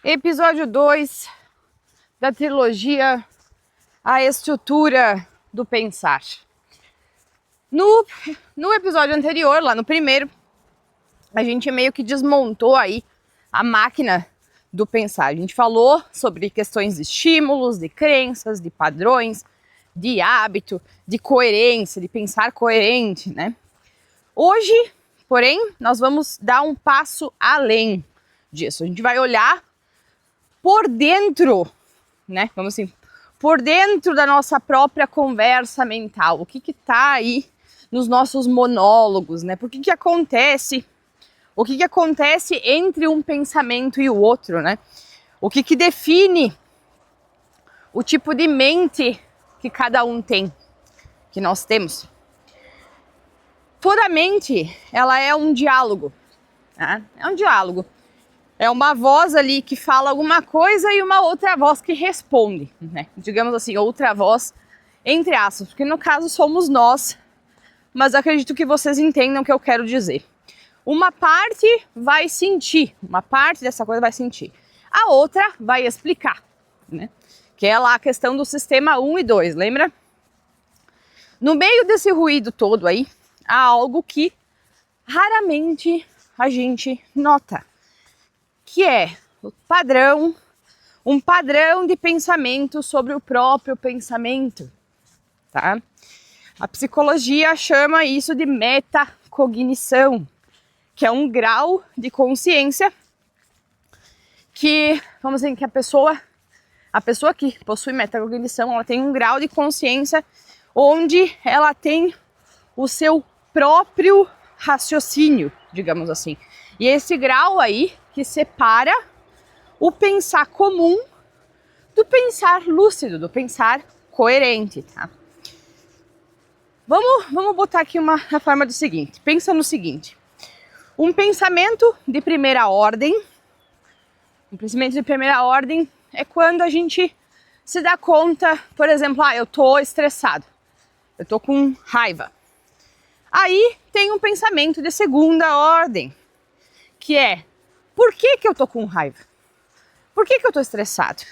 Episódio 2 da trilogia A Estrutura do Pensar. No episódio anterior, lá no primeiro, a gente meio que desmontou aí a máquina do pensar. A gente falou sobre questões de estímulos, de crenças, de padrões, de hábito, de coerência, de pensar coerente, né? Hoje, porém, nós vamos dar um passo além disso. A gente vai olhar por dentro, né? Vamos assim, por dentro da nossa própria conversa mental. O que tá aí nos nossos monólogos, né? Por que acontece? O que acontece entre um pensamento e o outro, né? O que define o tipo de mente que cada um tem, que nós temos. Toda mente, ela é um diálogo, né? É um diálogo. É uma voz ali que fala alguma coisa e uma outra voz que responde, né? Digamos assim, outra voz, entre aspas, porque no caso somos nós, mas acredito que vocês entendam o que eu quero dizer. Uma parte vai sentir, uma parte dessa coisa vai sentir. A outra vai explicar, né? Que é lá a questão do sistema 1 e 2, lembra? No meio desse ruído todo aí, há algo que raramente a gente nota, que é um padrão de pensamento sobre o próprio pensamento, tá? A psicologia chama isso de metacognição, que é um grau de consciência que, vamos dizer, que a pessoa que possui metacognição, ela tem um grau de consciência onde ela tem o seu próprio raciocínio, digamos assim. E esse grau aí que separa o pensar comum do pensar lúcido, do pensar coerente, tá? Vamos botar aqui uma forma do seguinte. Pensa no seguinte. Um pensamento de primeira ordem é quando a gente se dá conta, por exemplo, eu tô estressado, eu tô com raiva. Aí tem um pensamento de segunda ordem, que é, por que eu tô com raiva? Por que eu tô estressado?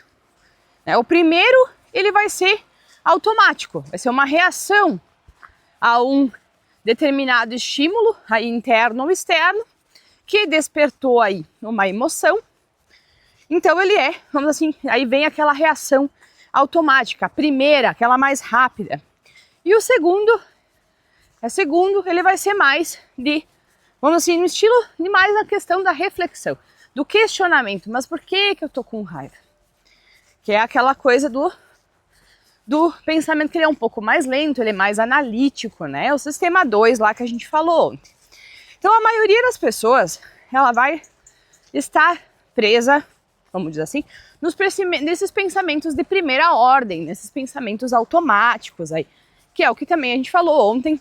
O primeiro, ele vai ser automático, vai ser uma reação a um determinado estímulo, aí interno ou externo, que despertou aí uma emoção. Então ele é, vamos assim, aí vem aquela reação automática, a primeira, aquela mais rápida. E o segundo, ele vai ser mais de, vamos assim, no estilo de mais na questão da reflexão, do questionamento. Mas por que eu tô com raiva? Que é aquela coisa do pensamento que ele é um pouco mais lento, ele é mais analítico, né? O sistema 2 lá que a gente falou ontem. Então a maioria das pessoas, ela vai estar presa, vamos dizer assim, nesses pensamentos de primeira ordem, nesses pensamentos automáticos aí, que é o que também a gente falou ontem,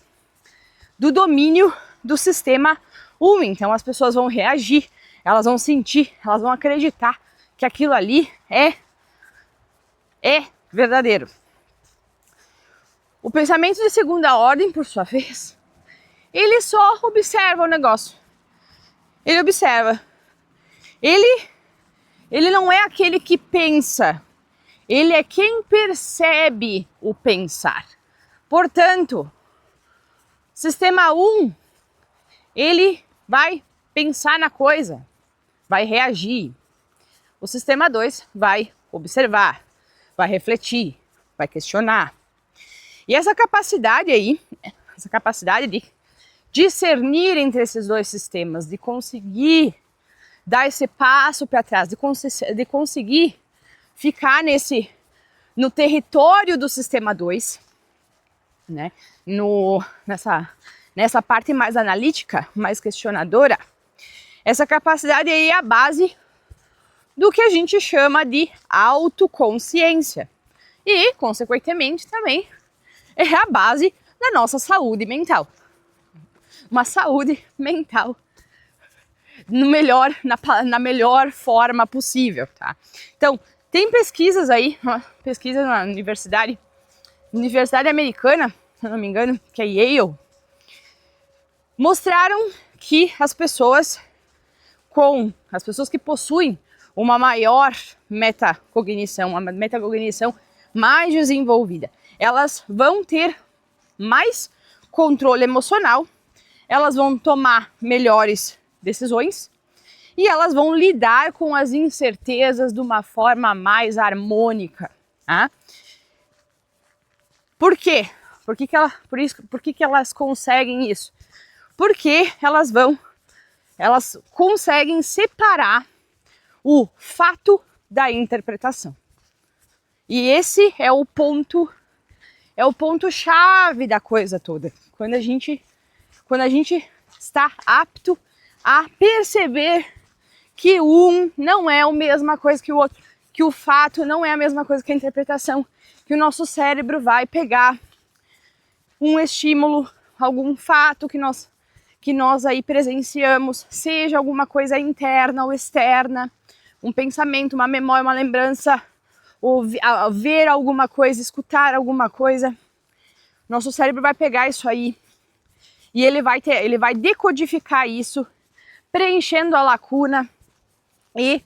do domínio do sistema 1. Então as pessoas vão reagir, elas vão sentir, elas vão acreditar que aquilo ali é verdadeiro. O pensamento de segunda ordem, por sua vez, ele só observa o negócio. Ele observa. Ele não é aquele que pensa. Ele é quem percebe o pensar. Portanto, sistema 1, ele vai pensar na coisa, vai reagir. O sistema 2 vai observar, vai refletir, vai questionar. E essa capacidade aí, essa capacidade de discernir entre esses dois sistemas, de conseguir dar esse passo para trás, de conseguir ficar no território do sistema 2, né? Nessa parte mais analítica, mais questionadora, essa capacidade aí é a base do que a gente chama de autoconsciência. E, consequentemente, também é a base da nossa saúde mental. Uma saúde mental na melhor forma possível, tá? Então, tem pesquisas aí, pesquisa na universidade americana, se não me engano, que é Yale, mostraram que as pessoas que possuem uma maior metacognição, uma metacognição mais desenvolvida. Elas vão ter mais controle emocional, elas vão tomar melhores decisões e elas vão lidar com as incertezas de uma forma mais harmônica. Tá? Por quê? Por que elas conseguem isso? Porque elas conseguem separar o fato da interpretação. E esse é o ponto chave da coisa toda. Quando a gente está apto a perceber que um não é a mesma coisa que o outro, que o fato não é a mesma coisa que a interpretação, que o nosso cérebro vai pegar um estímulo, algum fato que nós aí presenciamos, seja alguma coisa interna ou externa, um pensamento, uma memória, uma lembrança, ou ver alguma coisa, escutar alguma coisa. Nosso cérebro vai pegar isso aí e ele vai decodificar isso, preenchendo a lacuna e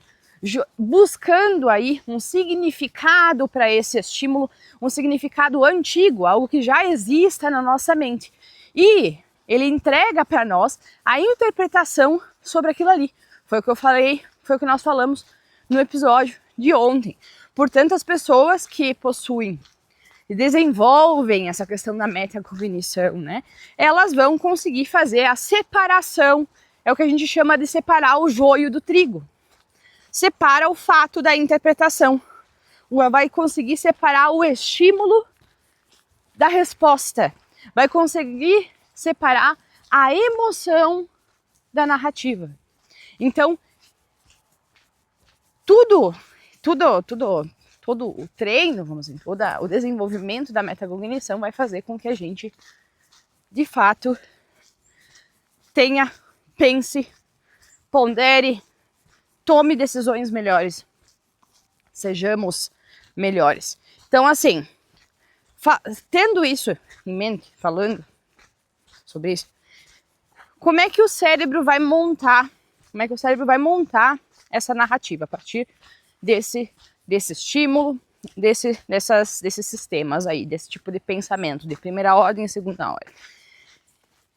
buscando aí um significado para esse estímulo, um significado antigo, algo que já exista na nossa mente. E ele entrega para nós a interpretação sobre aquilo ali. Foi o que eu falei, foi o que nós falamos no episódio de ontem. Portanto, as pessoas que possuem e desenvolvem essa questão da metacognição, né, elas vão conseguir fazer a separação, é o que a gente chama de separar o joio do trigo. Separa o fato da interpretação, vai conseguir separar o estímulo da resposta, vai conseguir separar a emoção da narrativa. Então, todo o treino, vamos dizer, todo o desenvolvimento da metacognição vai fazer com que a gente, de fato, pense, pondere, tome decisões melhores, sejamos melhores. Então, assim, tendo isso em mente, falando sobre isso, como é que o cérebro vai montar essa narrativa a partir desse estímulo, desses sistemas aí, desse tipo de pensamento, de primeira ordem e segunda ordem.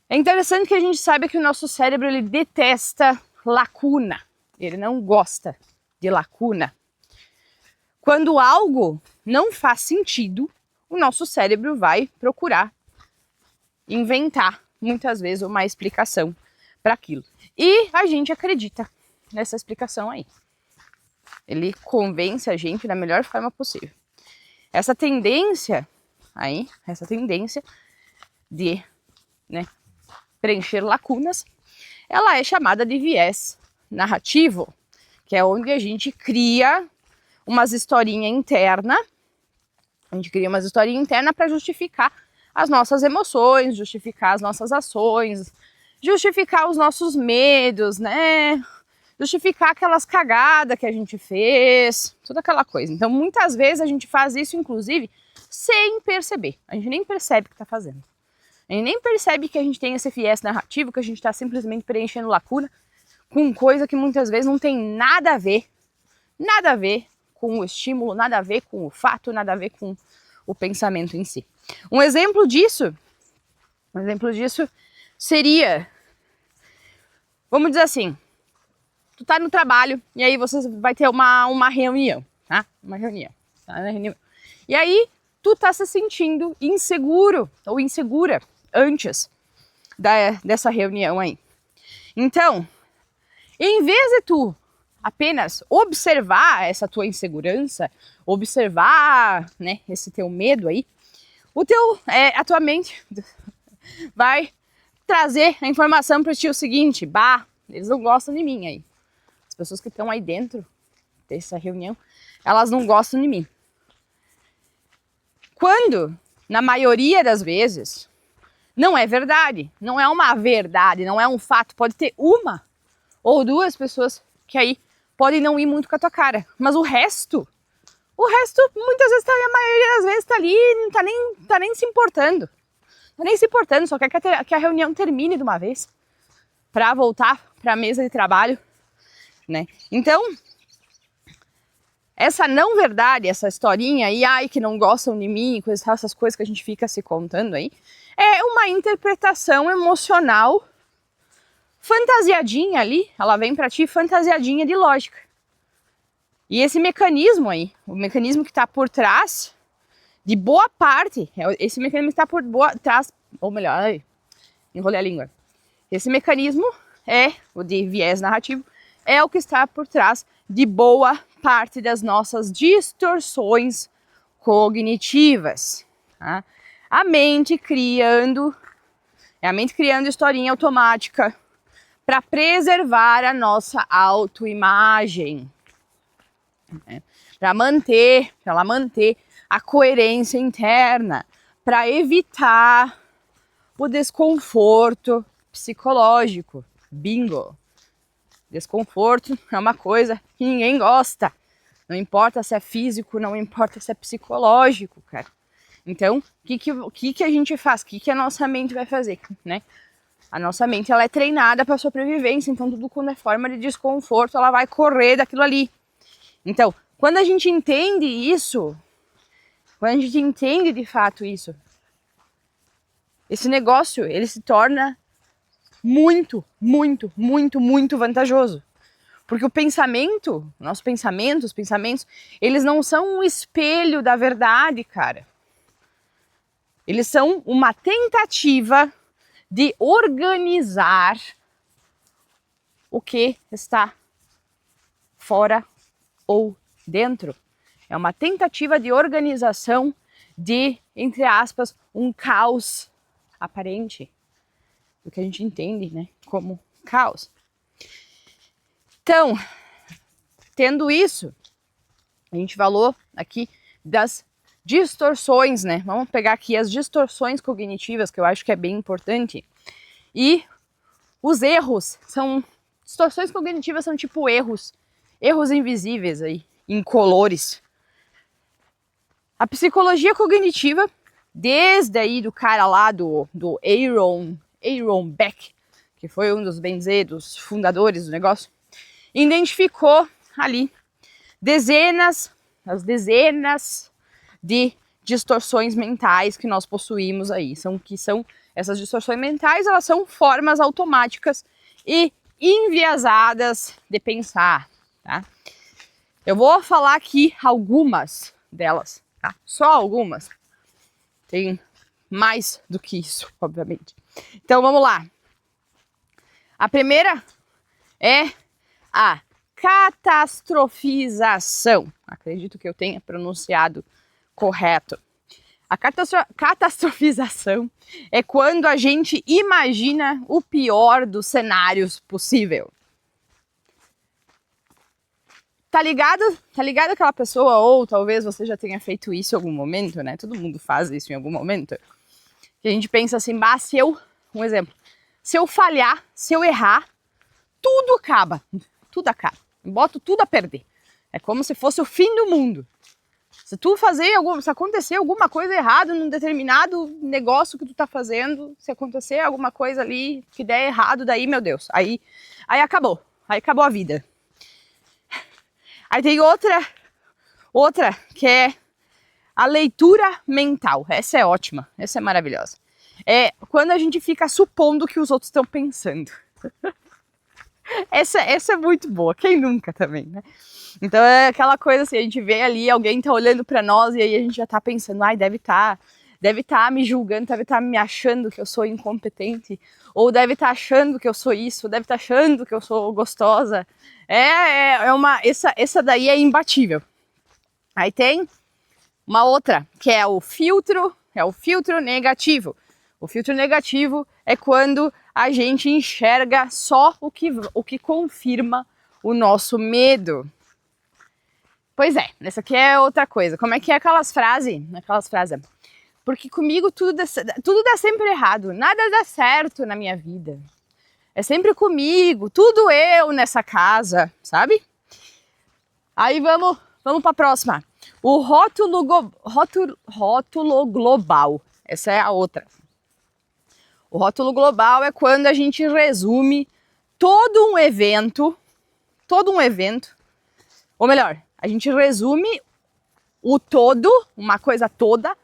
É interessante que a gente saiba que o nosso cérebro, ele detesta lacuna, ele não gosta de lacuna. Quando algo não faz sentido, o nosso cérebro vai procurar inventar, muitas vezes, uma explicação para aquilo. E a gente acredita nessa explicação aí. Ele convence a gente da melhor forma possível. Essa tendência de, né, preencher lacunas, ela é chamada de viés narrativo, que é onde a gente cria umas historinhas internas, para justificar as nossas emoções, justificar as nossas ações, justificar os nossos medos, né? Justificar aquelas cagadas que a gente fez, toda aquela coisa. Então, muitas vezes a gente faz isso, inclusive, sem perceber. A gente nem percebe que está fazendo. A gente nem percebe que a gente tem esse viés narrativo, que a gente está simplesmente preenchendo lacuna com coisa que muitas vezes não tem nada a ver com o estímulo, nada a ver com o fato, nada a ver com o pensamento em si. Um exemplo disso seria, vamos dizer assim, tu tá no trabalho e aí você vai ter uma reunião, tá? Uma reunião, tá na reunião. E aí tu tá se sentindo inseguro ou insegura antes dessa reunião aí. Então, em vez de tu apenas observar essa tua insegurança, observar, né, esse teu medo aí, a tua mente vai trazer a informação para ti o seguinte: bah, eles não gostam de mim aí. As pessoas que estão aí dentro dessa reunião, elas não gostam de mim. Quando, na maioria das vezes, não é verdade, não é uma verdade, não é um fato. Pode ter uma ou duas pessoas que aí podem não ir muito com a tua cara, mas o resto muitas vezes, a maioria das vezes tá ali, não tá nem se importando. Tá nem se importando, só quer que a reunião termine de uma vez para voltar para a mesa de trabalho, né? Então, essa não verdade, essa historinha aí, ai, que não gostam de mim, essas coisas que a gente fica se contando aí, é uma interpretação emocional fantasiadinha ali, ela vem pra ti fantasiadinha de lógica. E esse mecanismo aí, o mecanismo que tá por trás de boa parte, esse mecanismo que tá por trás, ou melhor, ai, enrolei a língua. Esse mecanismo o de viés narrativo, é o que está por trás de boa parte das nossas distorções cognitivas. Tá? A mente criando historinha automática para preservar a nossa autoimagem. Né? Para ela manter a coerência interna, para evitar o desconforto psicológico. Bingo! Desconforto é uma coisa que ninguém gosta. Não importa se é físico, não importa se é psicológico, cara. Então, o que a gente faz? O que a nossa mente vai fazer, né? A nossa mente, ela é treinada para sobrevivência, então tudo quando é forma de desconforto, ela vai correr daquilo ali. Então, quando a gente entende isso, quando a gente entende de fato isso, esse negócio, ele se torna muito, muito, muito, muito vantajoso. Porque o pensamento, nosso pensamento, os pensamentos, eles não são um espelho da verdade, cara. Eles são uma tentativa de organizar o que está fora ou dentro. É uma tentativa de organização de, entre aspas, um caos aparente. O que a gente entende, né, como caos. Então, tendo isso, a gente falou aqui das distorções, né? Vamos pegar aqui as distorções cognitivas, que eu acho que é bem importante. E os erros distorções cognitivas são tipo erros invisíveis aí, incolores. A psicologia cognitiva, desde aí do cara lá do Aaron Beck, que foi um dos, bem dizer, dos fundadores do negócio, identificou ali dezenas de distorções mentais que nós possuímos aí. Essas distorções mentais, elas são formas automáticas e enviesadas de pensar, tá? Eu vou falar aqui algumas delas, tá? Só algumas. Tem mais do que isso, obviamente. Então vamos lá. A primeira é a catastrofização. Acredito que eu tenha pronunciado correto. A catastrofização é quando a gente imagina o pior dos cenários possível. Tá ligado? Tá ligado aquela pessoa, ou talvez você já tenha feito isso em algum momento, né? Todo mundo faz isso em algum momento. Que a gente pensa assim, um exemplo, se eu falhar, se eu errar, tudo acaba. Tudo acaba. Eu boto tudo a perder. É como se fosse o fim do mundo. Se acontecer alguma coisa errada num determinado negócio que tu tá fazendo, se acontecer alguma coisa ali que der errado, daí, meu Deus, aí acabou. Aí acabou a vida. Aí tem outra que é a leitura mental. Essa é ótima, essa é maravilhosa. É quando a gente fica supondo o que os outros estão pensando. Essa é muito boa, quem nunca também, né? Então é aquela coisa assim, a gente vê ali, alguém tá olhando pra nós e aí a gente já tá pensando, ai, deve tá me julgando, deve tá me achando que eu sou incompetente, ou deve tá achando que eu sou isso, deve tá achando que eu sou gostosa. Essa daí é imbatível. Aí tem uma outra, que é o filtro negativo. O filtro negativo é quando a gente enxerga só o que confirma o nosso medo. Pois é, essa aqui é outra coisa. Como é que é aquelas frases? Porque comigo tudo dá sempre errado, nada dá certo na minha vida. É sempre comigo, tudo eu nessa casa, sabe? Aí vamos para a próxima. O rótulo global. Essa é a outra. O rótulo global é quando a gente resume todo um evento, ou melhor, A gente resume o todo, uma coisa toda,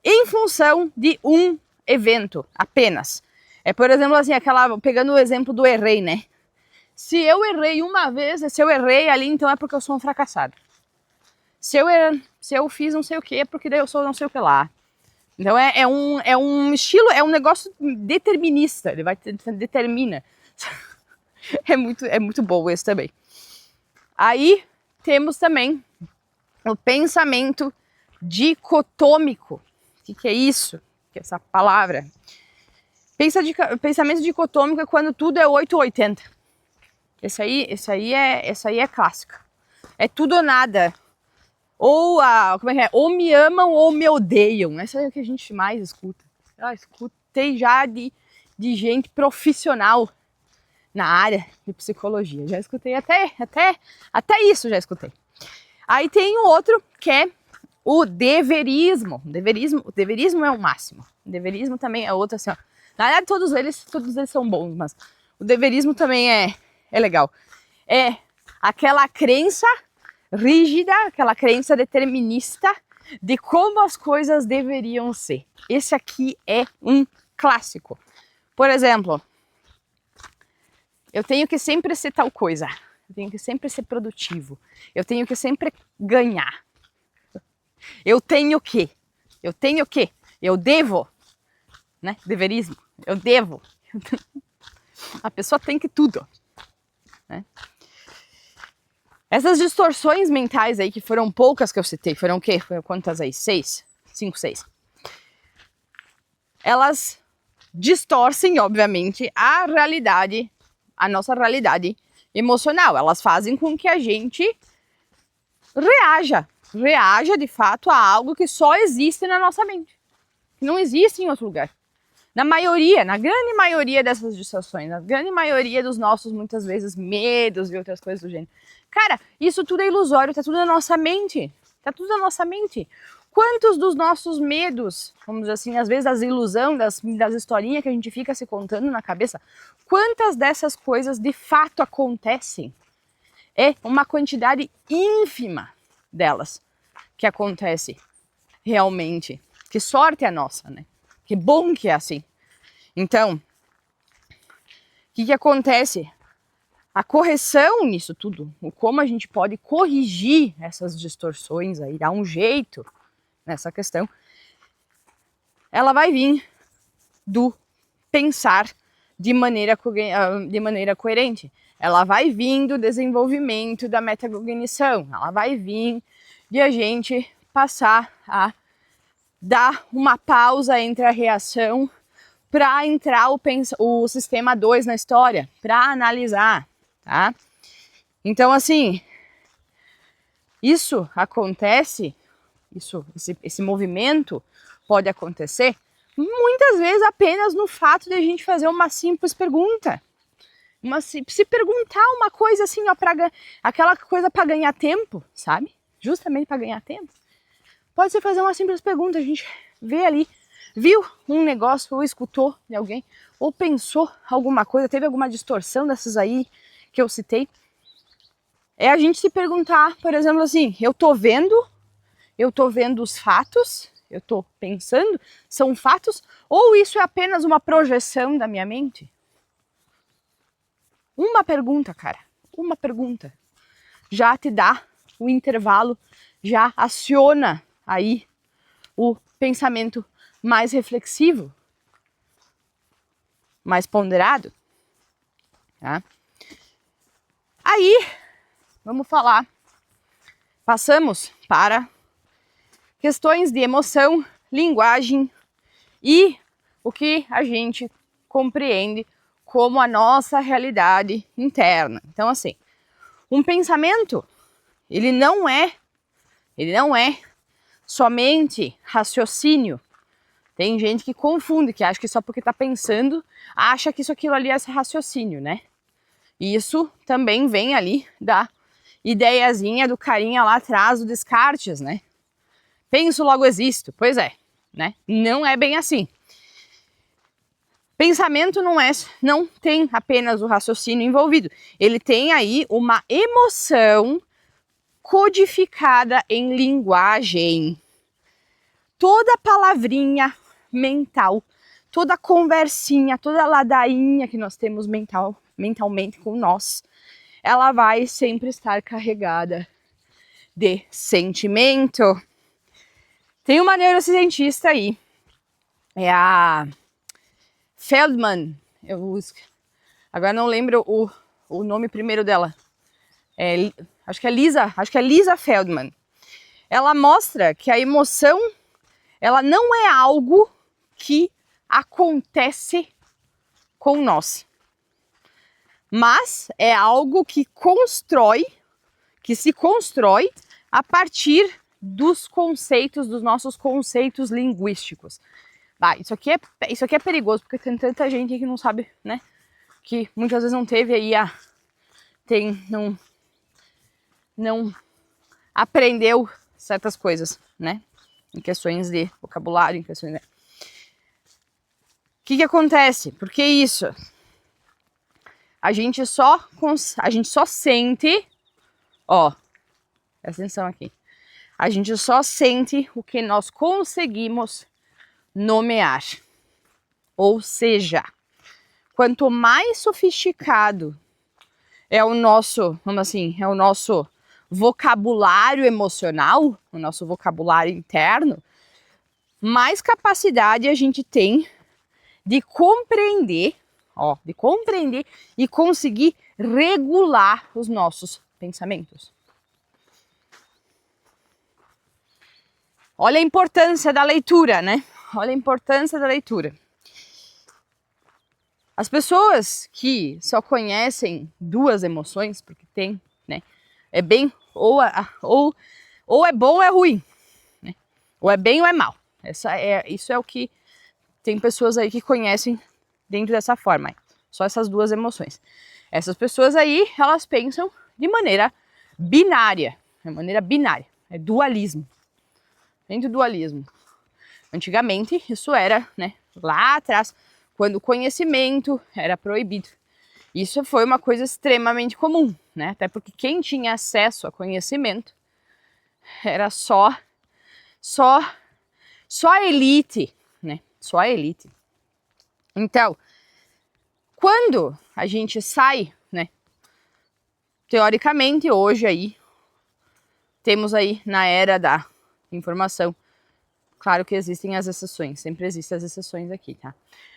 em função de um evento apenas. É, por exemplo, assim, pegando o exemplo do errei, né? Se eu errei uma vez, se eu errei ali, então é porque eu sou um fracassado. Se eu fiz não sei o que, é porque daí eu sou não sei o que lá. Então é um estilo, é um negócio determinista, ele determina. É muito bom esse também. Aí temos também o pensamento dicotômico. O que é isso? Que é essa palavra? Pensamento dicotômico é quando tudo é 8 ou 80. Esse aí é clássico. É tudo ou nada. Ou ou me amam ou me odeiam. Essa é o que a gente mais escuta. Eu escutei já de gente profissional na área de psicologia. Já escutei até isso já escutei. Aí tem o outro que é o deverismo. O deverismo é o máximo. O deverismo também é outro assim, ó. Na verdade, todos eles são bons, mas o deverismo também é legal. É aquela crença rígida, aquela crença determinista de como as coisas deveriam ser. Esse aqui é um clássico. Por exemplo, eu tenho que sempre ser tal coisa. Eu tenho que sempre ser produtivo. Eu tenho que sempre ganhar. Eu tenho que. Eu devo. Né? Deverismo. Eu devo. A pessoa tem que tudo. Né? Essas distorções mentais aí, que foram poucas que eu citei, foram o quê? Foram quantas aí? 6? 5, 6. Elas distorcem, obviamente, a nossa realidade emocional. Elas fazem com que a gente reaja de fato a algo que só existe na nossa mente, que não existe em outro lugar. Na grande maioria dessas distorções, na grande maioria dos nossos, muitas vezes, medos e outras coisas do gênero. Cara, isso tudo é ilusório, tá tudo na nossa mente. Tá tudo na nossa mente. Quantos dos nossos medos, vamos dizer assim, às vezes das ilusões, das historinhas que a gente fica se contando na cabeça, quantas dessas coisas de fato acontecem? É uma quantidade ínfima delas que acontece realmente. Que sorte a nossa, né? Que bom que é assim. Então, o que acontece? A correção nisso tudo, o como a gente pode corrigir essas distorções aí, dar um jeito nessa questão, ela vai vir do pensar de maneira coerente. Ela vai vir do desenvolvimento da metacognição. Ela vai vir de a gente passar a dar uma pausa entre a reação para entrar o sistema 2 na história, para analisar, tá? Então, assim, isso acontece, esse movimento pode acontecer muitas vezes apenas no fato de a gente fazer uma simples pergunta. Se perguntar uma coisa assim, ó, aquela coisa para ganhar tempo, sabe? Justamente para ganhar tempo. Pode ser fazer uma simples pergunta, a gente vê ali, viu um negócio, ou escutou de alguém, ou pensou alguma coisa, teve alguma distorção dessas aí que eu citei. É a gente se perguntar, por exemplo, assim, eu tô vendo os fatos, eu tô pensando, são fatos, ou isso é apenas uma projeção da minha mente? Uma pergunta, cara, uma pergunta já te dá o intervalo, já aciona aí o pensamento mais reflexivo, mais ponderado, tá? Aí, vamos falar, passamos para questões de emoção, linguagem e o que a gente compreende como a nossa realidade interna. Então, assim, um pensamento, ele não é somente raciocínio. Tem gente que confunde, que acha que só porque está pensando, acha que aquilo ali é raciocínio, né? Isso também vem ali da ideiazinha do carinha lá atrás do Descartes, né? Penso, logo existo. Pois é, né? Não é bem assim. Pensamento não tem apenas o raciocínio envolvido. Ele tem aí uma emoção codificada em linguagem. Toda palavrinha mental, toda conversinha, toda ladainha que nós temos mentalmente com nós, ela vai sempre estar carregada de sentimento. Tem uma neurocientista aí, é a Feldman, agora não lembro o nome primeiro dela, acho que é Lisa Feldman. Ela mostra que a emoção, ela não é algo que acontece com nós, mas é algo que se constrói a partir dos nossos conceitos linguísticos. Isso aqui é perigoso, porque tem tanta gente que não sabe, né? Que muitas vezes não teve aí não aprendeu certas coisas, né? Em questões de vocabulário, em questões de... O que acontece? Porque isso? A gente só sente, ó, presta atenção aqui. A gente só sente o que nós conseguimos nomear. Ou seja, quanto mais sofisticado é o nosso, vamos assim, é o nosso vocabulário emocional, o nosso vocabulário interno, mais capacidade a gente tem de compreender e conseguir regular os nossos pensamentos. Olha a importância da leitura, né? Olha a importância da leitura. As pessoas que só conhecem duas emoções, porque tem, né? É bem ou é bom ou é ruim, né? Ou é bem ou é mal. Isso é o que tem pessoas aí que conhecem dentro dessa forma. Só essas duas emoções. Essas pessoas aí, elas pensam de maneira binária. É dualismo. Dentro do dualismo. Antigamente, isso era, né, lá atrás, quando o conhecimento era proibido. Isso foi uma coisa extremamente comum, né? Até porque quem tinha acesso a conhecimento era só a elite, né? Só a elite. Então, quando a gente sai, né? Teoricamente, hoje aí, temos aí na era da informação, claro que existem as exceções, sempre existem as exceções aqui, tá?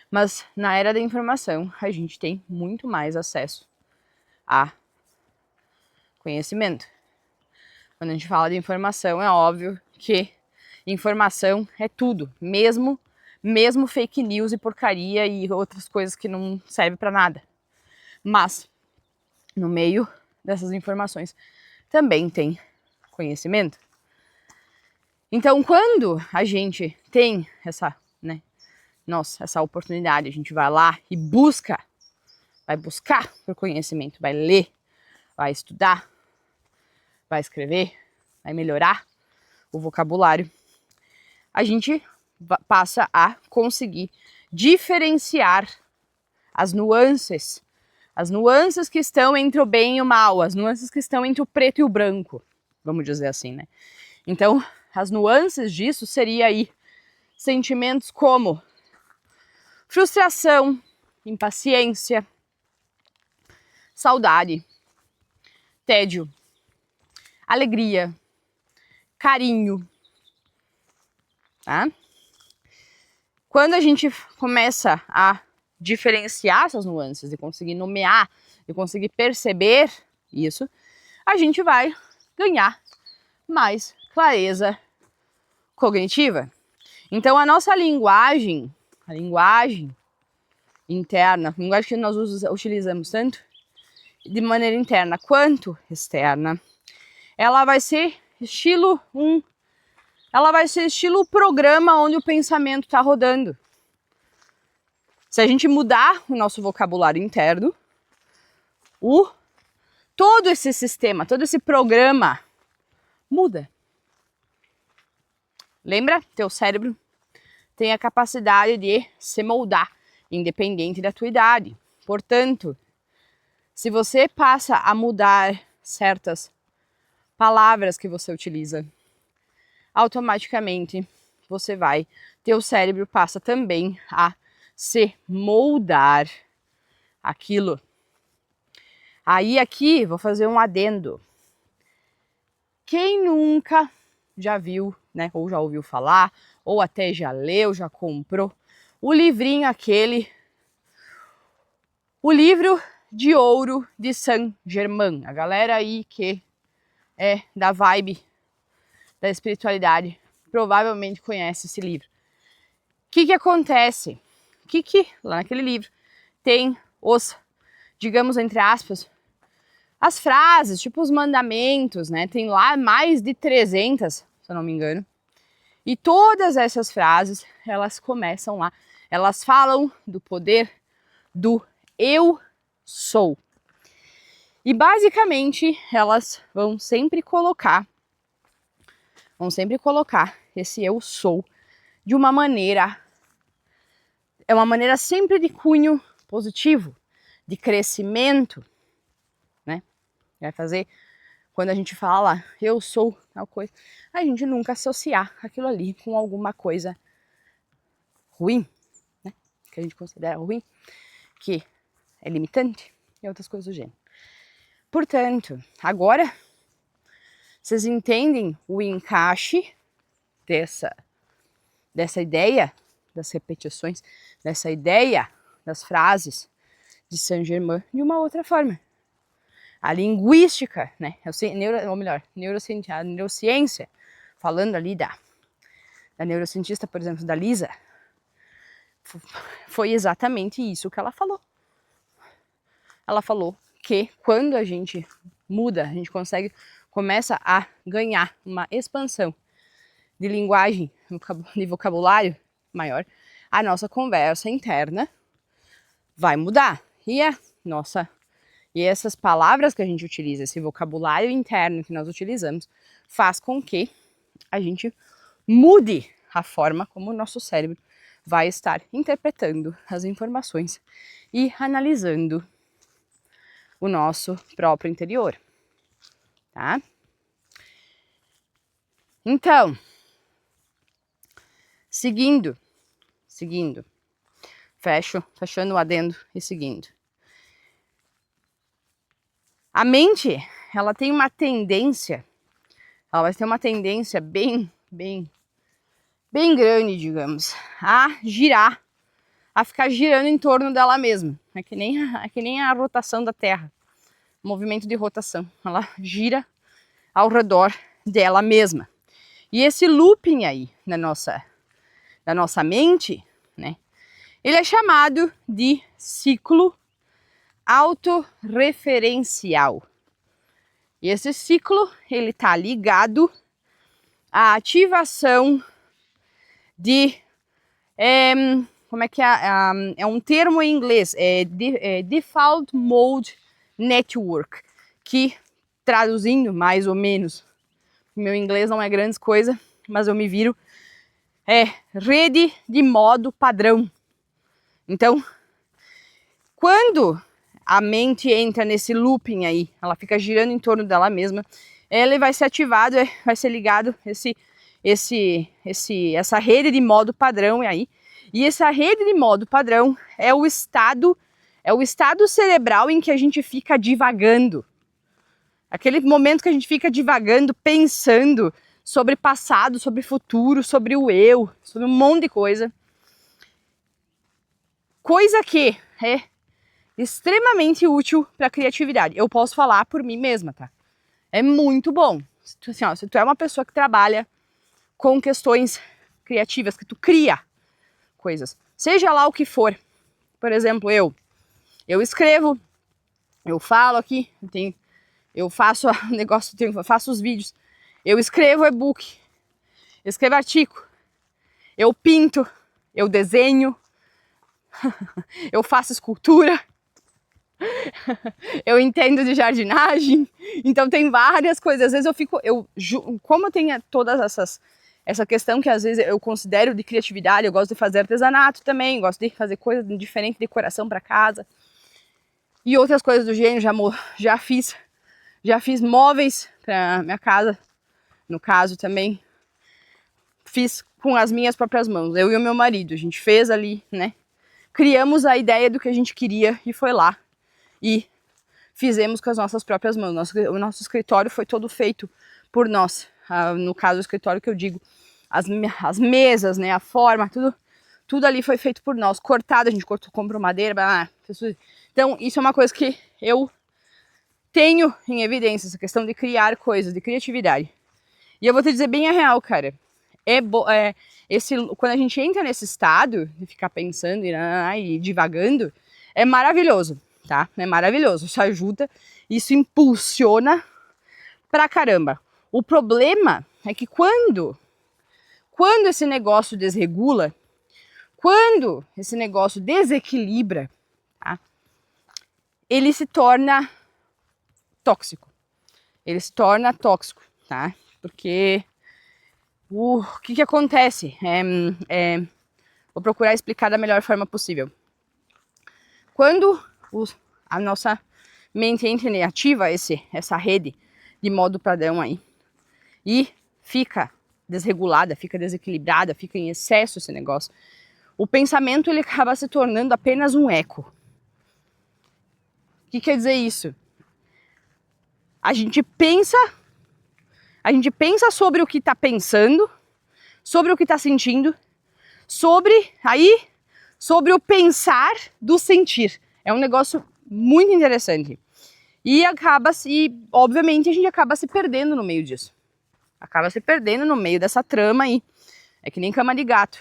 Mas na era da informação, a gente tem muito mais acesso a conhecimento. Quando a gente fala de informação, é óbvio que informação é tudo, mesmo fake news e porcaria e outras coisas que não servem para nada. Mas, no meio dessas informações, também tem conhecimento. Então, quando a gente tem essa oportunidade, a gente vai lá e vai buscar por conhecimento, vai ler, vai estudar, vai escrever, vai melhorar o vocabulário, a gente passa a conseguir diferenciar as nuances que estão entre o bem e o mal, as nuances que estão entre o preto e o branco, vamos dizer assim, né? Então, as nuances disso seria aí sentimentos como frustração, impaciência, saudade, tédio, alegria, carinho, tá? Quando a gente começa a diferenciar essas nuances, de conseguir nomear, de conseguir perceber isso, a gente vai ganhar mais clareza cognitiva. Então, a nossa linguagem, a linguagem interna, a linguagem que nós utilizamos tanto de maneira interna quanto externa, ela vai ser estilo programa onde o pensamento está rodando. Se a gente mudar o nosso vocabulário interno, todo esse sistema, todo esse programa muda. Lembra? Teu cérebro tem a capacidade de se moldar, independente da tua idade. Portanto, se você passa a mudar certas palavras que você utiliza, automaticamente teu cérebro passa também a se moldar aquilo. Aí aqui vou fazer um adendo. Quem nunca já viu, né, ou já ouviu falar, ou até já leu, já comprou o livrinho aquele, o livro de ouro de Saint-Germain. A galera aí que é da vibe da espiritualidade provavelmente conhece esse livro. O que acontece? Lá naquele livro tem os, digamos, entre aspas, as frases, tipo os mandamentos, né? Tem lá mais de 300, se eu não me engano. E todas essas frases, elas começam lá, elas falam do poder do eu sou. E basicamente elas vão sempre colocar esse eu sou de uma maneira, é uma maneira sempre de cunho positivo, de crescimento, né? Vai fazer, quando a gente fala eu sou tal coisa, a gente nunca associar aquilo ali com alguma coisa ruim, né? Que a gente considera ruim, que é limitante e outras coisas do gênero. Portanto, agora vocês entendem o encaixe dessa ideia das repetições, dessa ideia das frases de Saint-Germain de uma outra forma. A linguística, né? A neurociência, falando ali da neurocientista, por exemplo, da Lisa, foi exatamente isso que ela falou. Ela falou que quando a gente muda, a gente começa a ganhar uma expansão de linguagem, de vocabulário maior, a nossa conversa interna vai mudar. E essas palavras que a gente utiliza, esse vocabulário interno que nós utilizamos, faz com que a gente mude a forma como o nosso cérebro vai estar interpretando as informações e analisando o nosso próprio interior, tá? Então, seguindo, fechando o adendo e seguindo. A mente, ela tem uma tendência, ela vai ter uma tendência bem grande, digamos, a girar, a ficar girando em torno dela mesma. É que nem a rotação da Terra, o movimento de rotação. Ela gira ao redor dela mesma. E esse looping aí da nossa mente, né, ele é chamado de ciclo autorreferencial. E esse ciclo, ele tá ligado à ativação de, é um termo em inglês, Default Mode Network, que traduzindo mais ou menos, meu inglês não é grande coisa, mas eu me viro, é rede de modo padrão. Então, quando a mente entra nesse looping aí, ela fica girando em torno dela mesma, ele vai ser ativado, vai ser ligado essa rede de modo padrão aí. E essa rede de modo padrão é o estado cerebral em que a gente fica divagando. Aquele momento que a gente fica divagando, pensando sobre passado, sobre futuro, sobre o eu, sobre um monte de coisa. Coisa que é extremamente útil para a criatividade. Eu posso falar por mim mesma, tá? É muito bom. Se tu é uma pessoa que trabalha com questões criativas, que tu cria coisas, seja lá o que for. Por exemplo, eu escrevo, eu falo aqui, eu faço negócio, eu faço os vídeos, eu escrevo e-book, eu escrevo artigo, eu pinto, eu desenho, eu faço escultura, eu entendo de jardinagem, então tem várias coisas. Às vezes como eu tenho todas essa questão que às vezes eu considero de criatividade, eu gosto de fazer artesanato também, gosto de fazer coisas diferentes, decoração para casa e outras coisas do gênero, já fiz Já fiz móveis para minha casa, no caso também. Fiz com as minhas próprias mãos, eu e o meu marido. A gente fez ali, né? Criamos a ideia do que a gente queria e foi lá. E fizemos com as nossas próprias mãos. O nosso escritório foi todo feito por nós. No caso, o escritório que eu digo, as mesas, né? A forma, tudo ali foi feito por nós. Cortado, a gente comprou madeira. Então, isso é uma coisa que eu tenho em evidência, essa questão de criar coisas, de criatividade. E eu vou te dizer bem a real, cara. Quando a gente entra nesse estado de ficar pensando e divagando, é maravilhoso, tá? É maravilhoso. Isso ajuda, isso impulsiona pra caramba. O problema é que quando esse negócio desregula, quando esse negócio desequilibra, tá? Ele se torna tóxico. Ele se torna tóxico, tá? Porque o que acontece? Vou procurar explicar da melhor forma possível. Quando a nossa mente entra e ativa essa rede de modo padrão aí e fica desregulada, fica desequilibrada, fica em excesso esse negócio, o pensamento ele acaba se tornando apenas um eco. O que quer dizer isso? A gente pensa sobre o que está pensando, sobre o que está sentindo, sobre o pensar do sentir. É um negócio muito interessante. E obviamente, a gente acaba se perdendo no meio disso. Acaba se perdendo no meio dessa trama aí. É que nem cama de gato.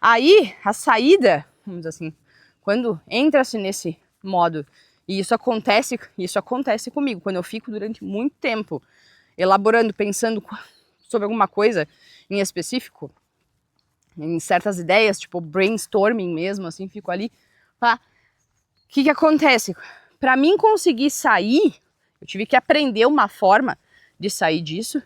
Aí, a saída, vamos dizer assim, quando entra-se nesse modo, e isso acontece comigo, quando eu fico durante muito tempo elaborando, pensando sobre alguma coisa em específico, em certas ideias, tipo brainstorming mesmo, assim, fico ali, tá? O que acontece? Para mim conseguir sair, eu tive que aprender uma forma de sair disso.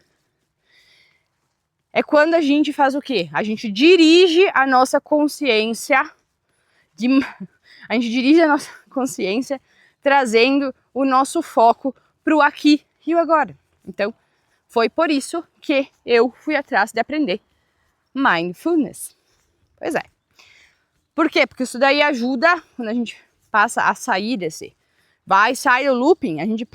É quando a gente faz o quê? A gente dirige a nossa consciência, trazendo o nosso foco para o aqui e o agora. Então, foi por isso que eu fui atrás de aprender mindfulness. Pois é. Por quê? Porque isso daí ajuda quando a gente passa a sair sai do looping, a gente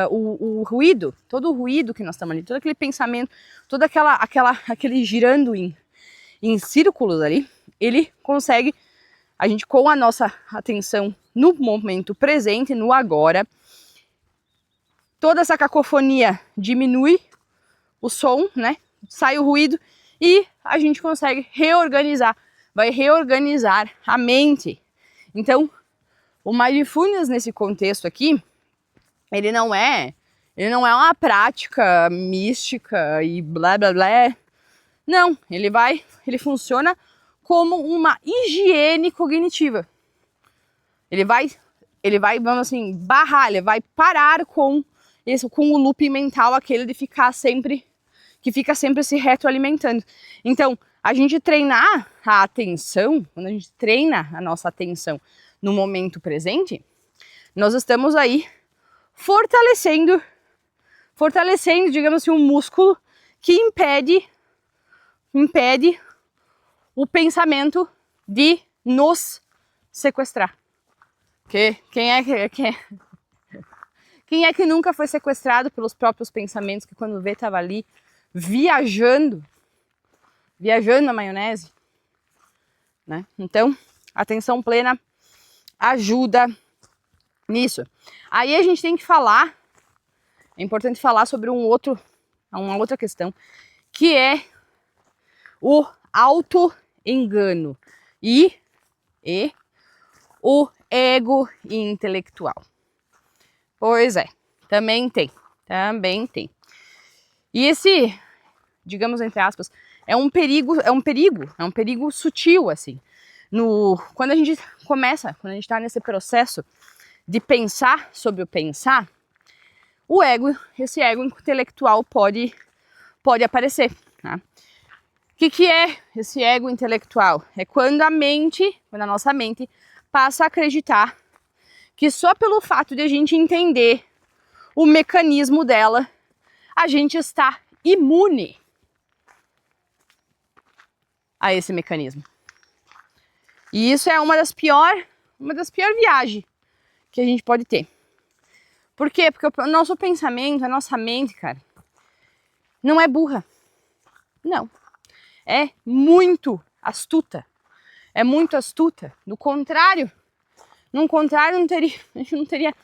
o ruído, todo o ruído que nós estamos ali, todo aquele pensamento, todo aquele girando em círculos ali, ele consegue, a gente com a nossa atenção no momento presente, no agora, toda essa cacofonia diminui o som, né? Sai o ruído e a gente consegue vai reorganizar a mente. Então, o mindfulness nesse contexto aqui, ele não é uma prática mística e blá blá blá. Não, ele funciona como uma higiene cognitiva. Ele vai, vamos assim, ele vai parar com o loop mental, aquele de que fica sempre se retroalimentando. Então, a gente treinar a atenção, quando a gente treina a nossa atenção no momento presente, nós estamos aí fortalecendo, digamos assim, um músculo que impede o pensamento de nos sequestrar. Quem é que nunca foi sequestrado pelos próprios pensamentos, que quando vê estava ali viajando na maionese, né? Então, atenção plena ajuda nisso. Aí a gente tem que falar, é importante falar sobre uma outra questão, que é o auto-engano e o ego intelectual. Pois é, também tem. E esse, digamos entre aspas, é um perigo sutil, assim. Quando a gente está nesse processo de pensar sobre o pensar, esse ego intelectual pode aparecer, tá? O que é esse ego intelectual? É quando a nossa mente passa a acreditar que só pelo fato de a gente entender o mecanismo dela, a gente está imune a esse mecanismo. E isso é uma das piores viagens que a gente pode ter. Por quê? Porque o nosso pensamento, a nossa mente, cara, não é burra. Não. É muito astuta. É muito astuta. No contrário, a gente não teria,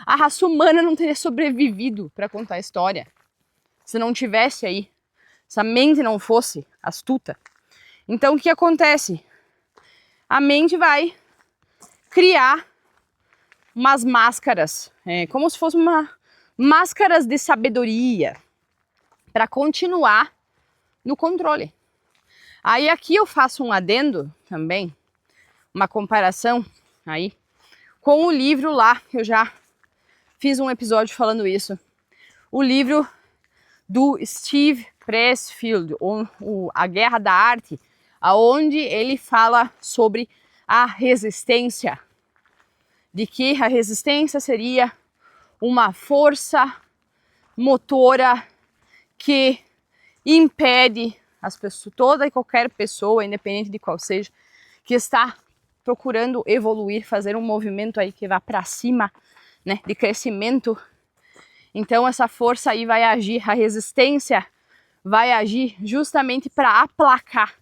a raça humana não teria sobrevivido para contar a história. Se não tivesse aí, se a mente não fosse astuta. Então o que acontece? A mente vai criar umas máscaras, como se fosse máscaras de sabedoria para continuar no controle. Aí aqui eu faço um adendo também, uma comparação aí com o livro lá, que eu já fiz um episódio falando isso. O livro do Steve Pressfield, A Guerra da Arte, aonde ele fala sobre a resistência, de que a resistência seria uma força motora que impede as pessoas, toda e qualquer pessoa, independente de qual seja, que está procurando evoluir, fazer um movimento aí que vá para cima, né, de crescimento. Então essa força aí vai agir, a resistência vai agir justamente para aplacar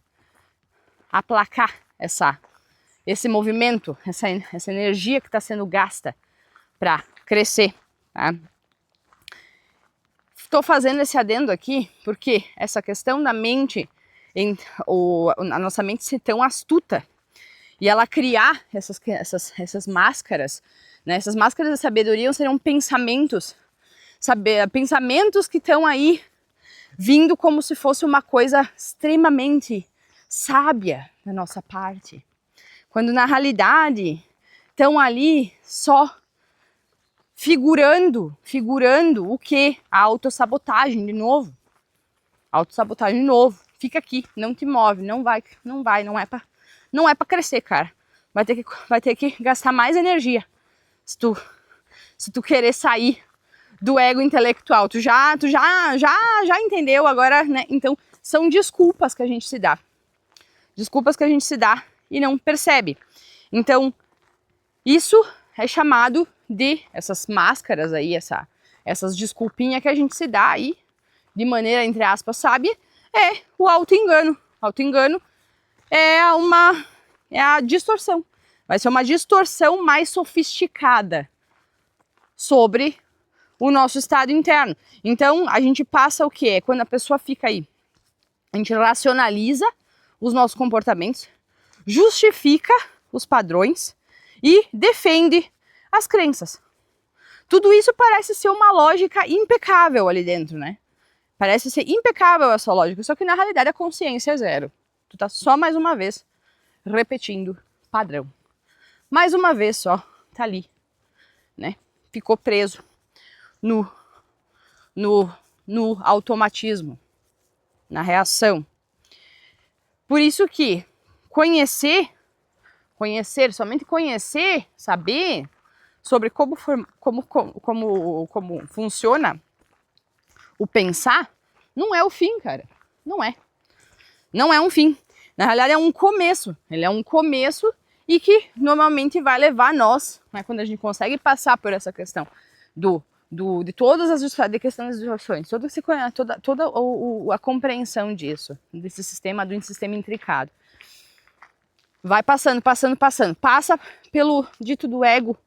esse movimento, essa energia que está sendo gasta para crescer. Tá? Estou fazendo esse adendo aqui porque essa questão da mente, a nossa mente ser tão astuta e ela criar essas máscaras, né? Essas máscaras de sabedoria seriam pensamentos que estão aí vindo como se fosse uma coisa extremamente sábia da nossa parte. Quando na realidade estão ali só figurando o que? A autossabotagem de novo. Autossabotagem de novo. Fica aqui, não te move, não é pra crescer, cara. Vai ter que gastar mais energia se tu querer sair do ego intelectual. Tu já entendeu agora, né? Então, são desculpas que a gente se dá. Desculpas que a gente se dá e não percebe. Então, isso é chamado de essas máscaras aí, essas desculpinhas que a gente se dá aí, de maneira, entre aspas, sábia, é o auto-engano. Auto-engano é a distorção. Vai ser uma distorção mais sofisticada sobre o nosso estado interno. Então, a gente passa o quê? Quando a pessoa fica aí, a gente racionaliza os nossos comportamentos, justifica os padrões e defende as crenças. Tudo isso parece ser uma lógica impecável ali dentro, né? Parece ser impecável essa lógica, só que na realidade a consciência é zero. Tu tá só mais uma vez repetindo padrão. Mais uma vez só, tá ali, né? Ficou preso no automatismo, na reação. Por isso que somente conhecer, saber sobre como funciona o pensar, não é o fim, cara. Não é. Não é um fim. Na realidade é um começo. Ele é um começo e que normalmente vai levar nós, né, quando a gente consegue passar por essa questão de todas as questões das distorções, toda a compreensão disso, desse sistema, do sistema intricado. Vai passando, passa pelo dito do ego,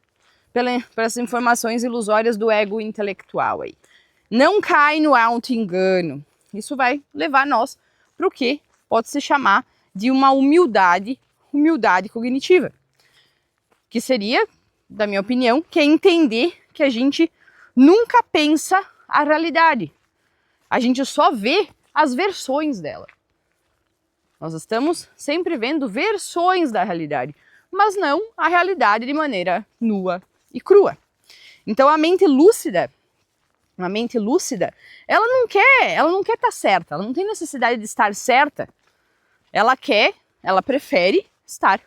pelas informações ilusórias do ego intelectual aí. Não cai no auto-engano. Isso vai levar nós para o que pode se chamar de uma humildade cognitiva. Que seria, da minha opinião, que é entender que a gente nunca pensa a realidade. A gente só vê as versões dela. Nós estamos sempre vendo versões da realidade, mas não a realidade de maneira nua e crua. Então a mente lúcida, ela não quer estar certa, ela não tem necessidade de estar certa. Ela prefere estar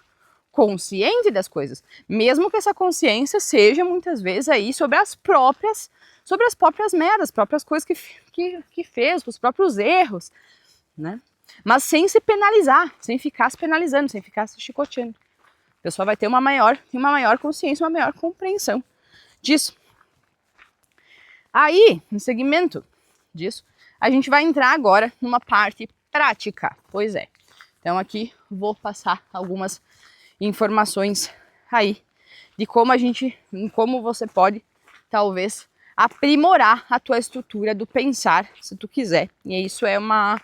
consciente das coisas, mesmo que essa consciência seja muitas vezes aí sobre as próprias merdas, as próprias coisas que fez, os próprios erros, né? Mas sem se penalizar, sem ficar se penalizando, sem ficar se chicoteando. A pessoa vai ter uma maior consciência, uma maior compreensão disso. Aí, no segmento disso, a gente vai entrar agora numa parte prática. Pois é. Então aqui vou passar algumas informações aí de como você pode, talvez, aprimorar a tua estrutura do pensar, se tu quiser. E isso é uma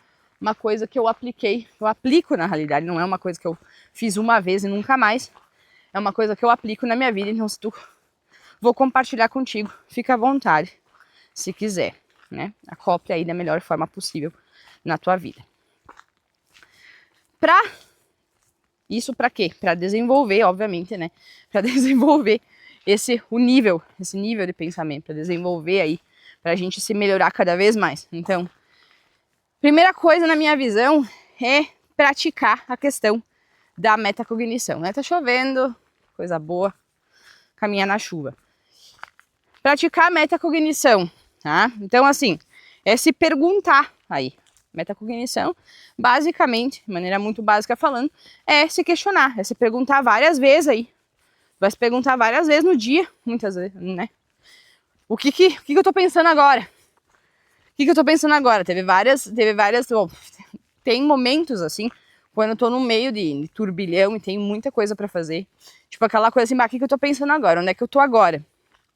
coisa que eu aplico na realidade, não é uma coisa que eu fiz uma vez e nunca mais. É uma coisa que eu aplico na minha vida, então se tu vou compartilhar contigo, fica à vontade, se quiser, né? Acople aí da melhor forma possível na tua vida. Isso para quê? Para desenvolver, obviamente, né? Para desenvolver esse nível de pensamento, para desenvolver aí, para a gente se melhorar cada vez mais. Então, primeira coisa na minha visão é praticar a questão da metacognição, né? Tá chovendo, coisa boa, caminhar na chuva. Praticar a metacognição, tá? Então, assim, é se perguntar aí. Metacognição, basicamente, de maneira muito básica falando, é se questionar, é se perguntar várias vezes aí. Vai se perguntar várias vezes no dia, muitas vezes, né? O que eu tô pensando agora? O que eu tô pensando agora? Teve várias, bom, tem momentos assim, quando eu tô no meio de turbilhão e tem muita coisa pra fazer. Tipo aquela coisa assim, o que eu tô pensando agora? Onde é que eu tô agora?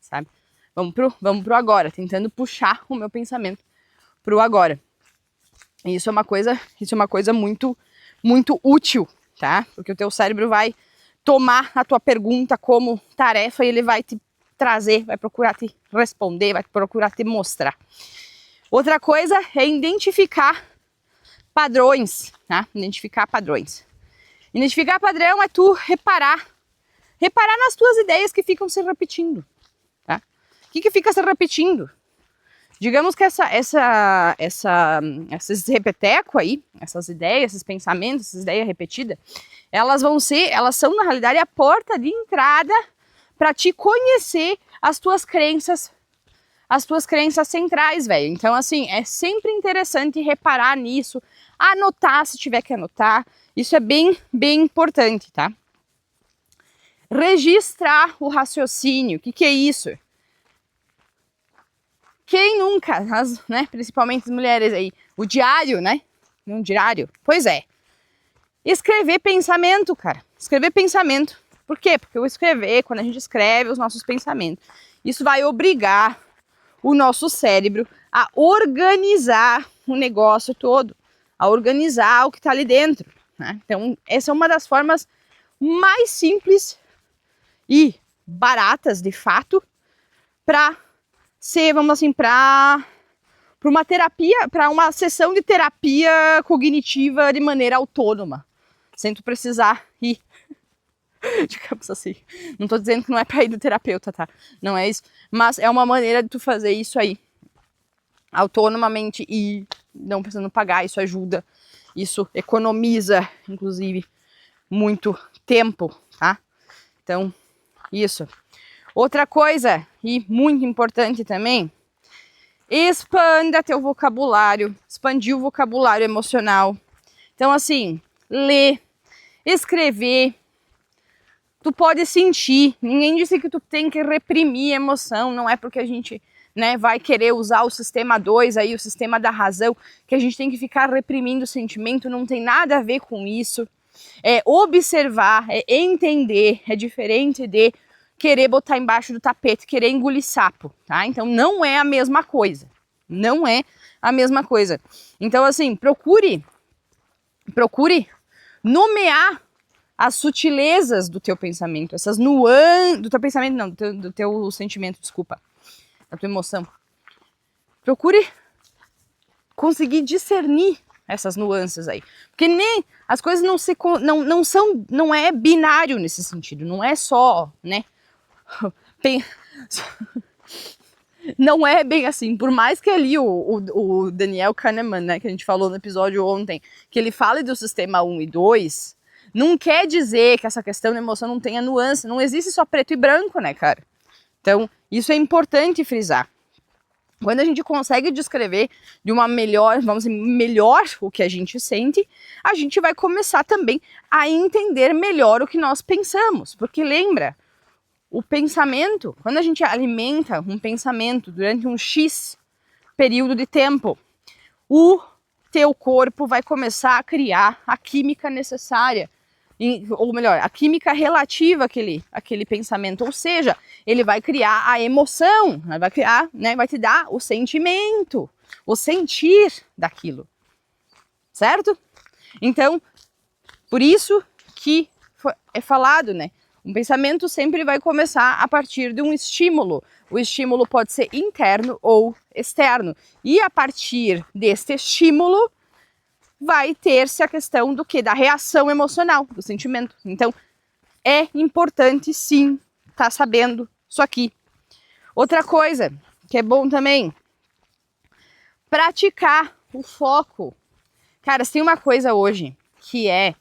Sabe? Vamos pro agora, tentando puxar o meu pensamento pro agora. E isso é uma coisa muito, muito útil, tá? Porque o teu cérebro vai tomar a tua pergunta como tarefa e ele vai te trazer, vai procurar te responder, vai procurar te mostrar. Outra coisa é identificar padrões, tá? Identificar padrões. Identificar padrão é tu reparar nas tuas ideias que ficam se repetindo, tá? O que fica se repetindo? Digamos que esses repeteco aí, essas ideias, esses pensamentos, essas ideias repetidas, elas são na realidade a porta de entrada para te conhecer as tuas crenças centrais, velho. Então, assim, é sempre interessante reparar nisso, anotar se tiver que anotar. Isso é bem, bem importante, tá? Registrar o raciocínio. O que é isso? Quem nunca, né, principalmente as mulheres aí, o diário, né? Um diário. Pois é. Escrever pensamento, cara. Escrever pensamento. Por quê? Porque quando a gente escreve os nossos pensamentos, isso vai obrigar o nosso cérebro a organizar o negócio todo, a organizar o que está ali dentro, né? Então, essa é uma das formas mais simples e baratas, de fato, para ser, vamos assim, para uma terapia, para uma sessão de terapia cognitiva de maneira autônoma, sem tu precisar ir, digamos assim. Não tô dizendo que não é para ir do terapeuta, tá? Não é isso, mas é uma maneira de tu fazer isso aí autonomamente e não precisando pagar. Isso ajuda, isso economiza, inclusive, muito tempo, tá? Então, isso. Outra coisa, e muito importante também, expanda teu vocabulário, expandir o vocabulário emocional. Então, assim, ler, escrever, tu pode sentir. Ninguém disse que tu tem que reprimir a emoção, não é porque a gente, né, vai querer usar o sistema 2 aí, o sistema da razão, que a gente tem que ficar reprimindo o sentimento, não tem nada a ver com isso. É observar, é entender, é diferente de querer botar embaixo do tapete, querer engolir sapo, tá? Então não é a mesma coisa, não é a mesma coisa. Então assim, procure nomear as sutilezas do teu pensamento, essas nuances, do teu pensamento não, do teu sentimento, desculpa, da tua emoção. Procure conseguir discernir essas nuances aí, porque nem as coisas não é binário nesse sentido, não é só, né? Não é bem assim, por mais que ali o Daniel Kahneman, né, que a gente falou no episódio ontem, que ele fale do sistema 1 e 2, Não quer dizer que essa questão da emoção não tenha nuance, não existe só preto e branco, né, cara? Então, isso é importante frisar. Quando a gente consegue descrever de uma melhor, vamos dizer, melhor o que a gente sente, a gente vai começar também a entender melhor o que nós pensamos. Porque lembra, o pensamento, quando a gente alimenta um pensamento durante um X período de tempo, o teu corpo vai começar a criar a química necessária, ou melhor, a química relativa àquele pensamento, ou seja, ele vai criar a emoção, vai criar, né, vai te dar o sentimento, o sentir daquilo, certo? Então, por isso que é falado, né, um pensamento sempre vai começar a partir de um estímulo. O estímulo pode ser interno ou externo. E a partir deste estímulo, vai ter-se a questão do quê? Da reação emocional, do sentimento. Então, é importante, sim, estar sabendo isso aqui. Outra coisa que é bom também, praticar o foco. Cara, tem uma coisa hoje que é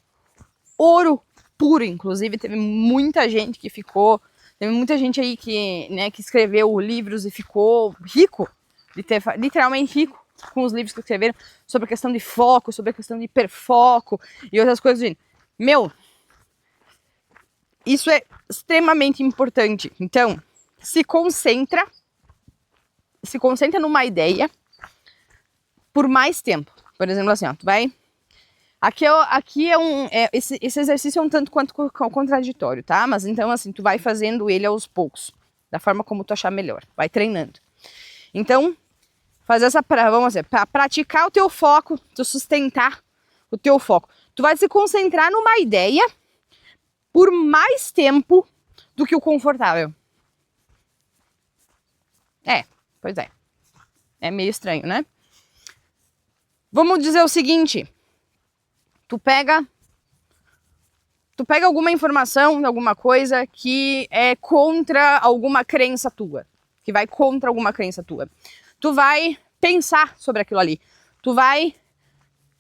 ouro puro, inclusive teve muita gente que ficou, teve muita gente aí que, né, que escreveu livros e ficou rico, literalmente rico com os livros que escreveram sobre a questão de foco, sobre a questão de hiperfoco e outras coisas. Meu, isso é extremamente importante. Então, se concentra numa ideia por mais tempo. Por exemplo, assim, ó, tu vai... Esse exercício é um tanto quanto contraditório, tá? Mas então, assim, tu vai fazendo ele aos poucos, da forma como tu achar melhor, vai treinando. Então, vamos dizer, para praticar o teu foco, tu sustentar o teu foco, tu vai se concentrar numa ideia por mais tempo do que o confortável. Pois é. É meio estranho, né? Vamos dizer o seguinte... Tu pega alguma informação, alguma coisa que é contra alguma crença tua, que vai contra alguma crença tua. Tu vai pensar sobre aquilo ali, tu vai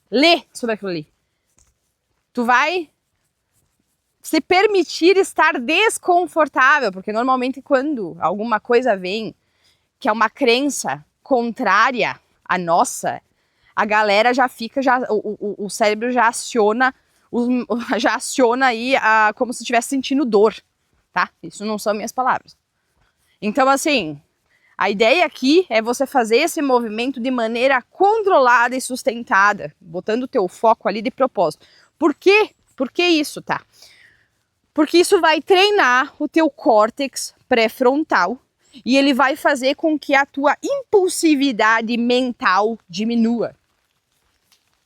ler sobre aquilo ali, tu vai se permitir estar desconfortável, porque normalmente quando alguma coisa vem que é uma crença contrária à nossa, a galera já fica, o cérebro já aciona aí como se estivesse sentindo dor, tá? Isso não são minhas palavras. Então, assim, a ideia aqui é você fazer esse movimento de maneira controlada e sustentada, botando o teu foco ali de propósito. Por quê? Por que isso, tá? Porque isso vai treinar o teu córtex pré-frontal e ele vai fazer com que a tua impulsividade mental diminua.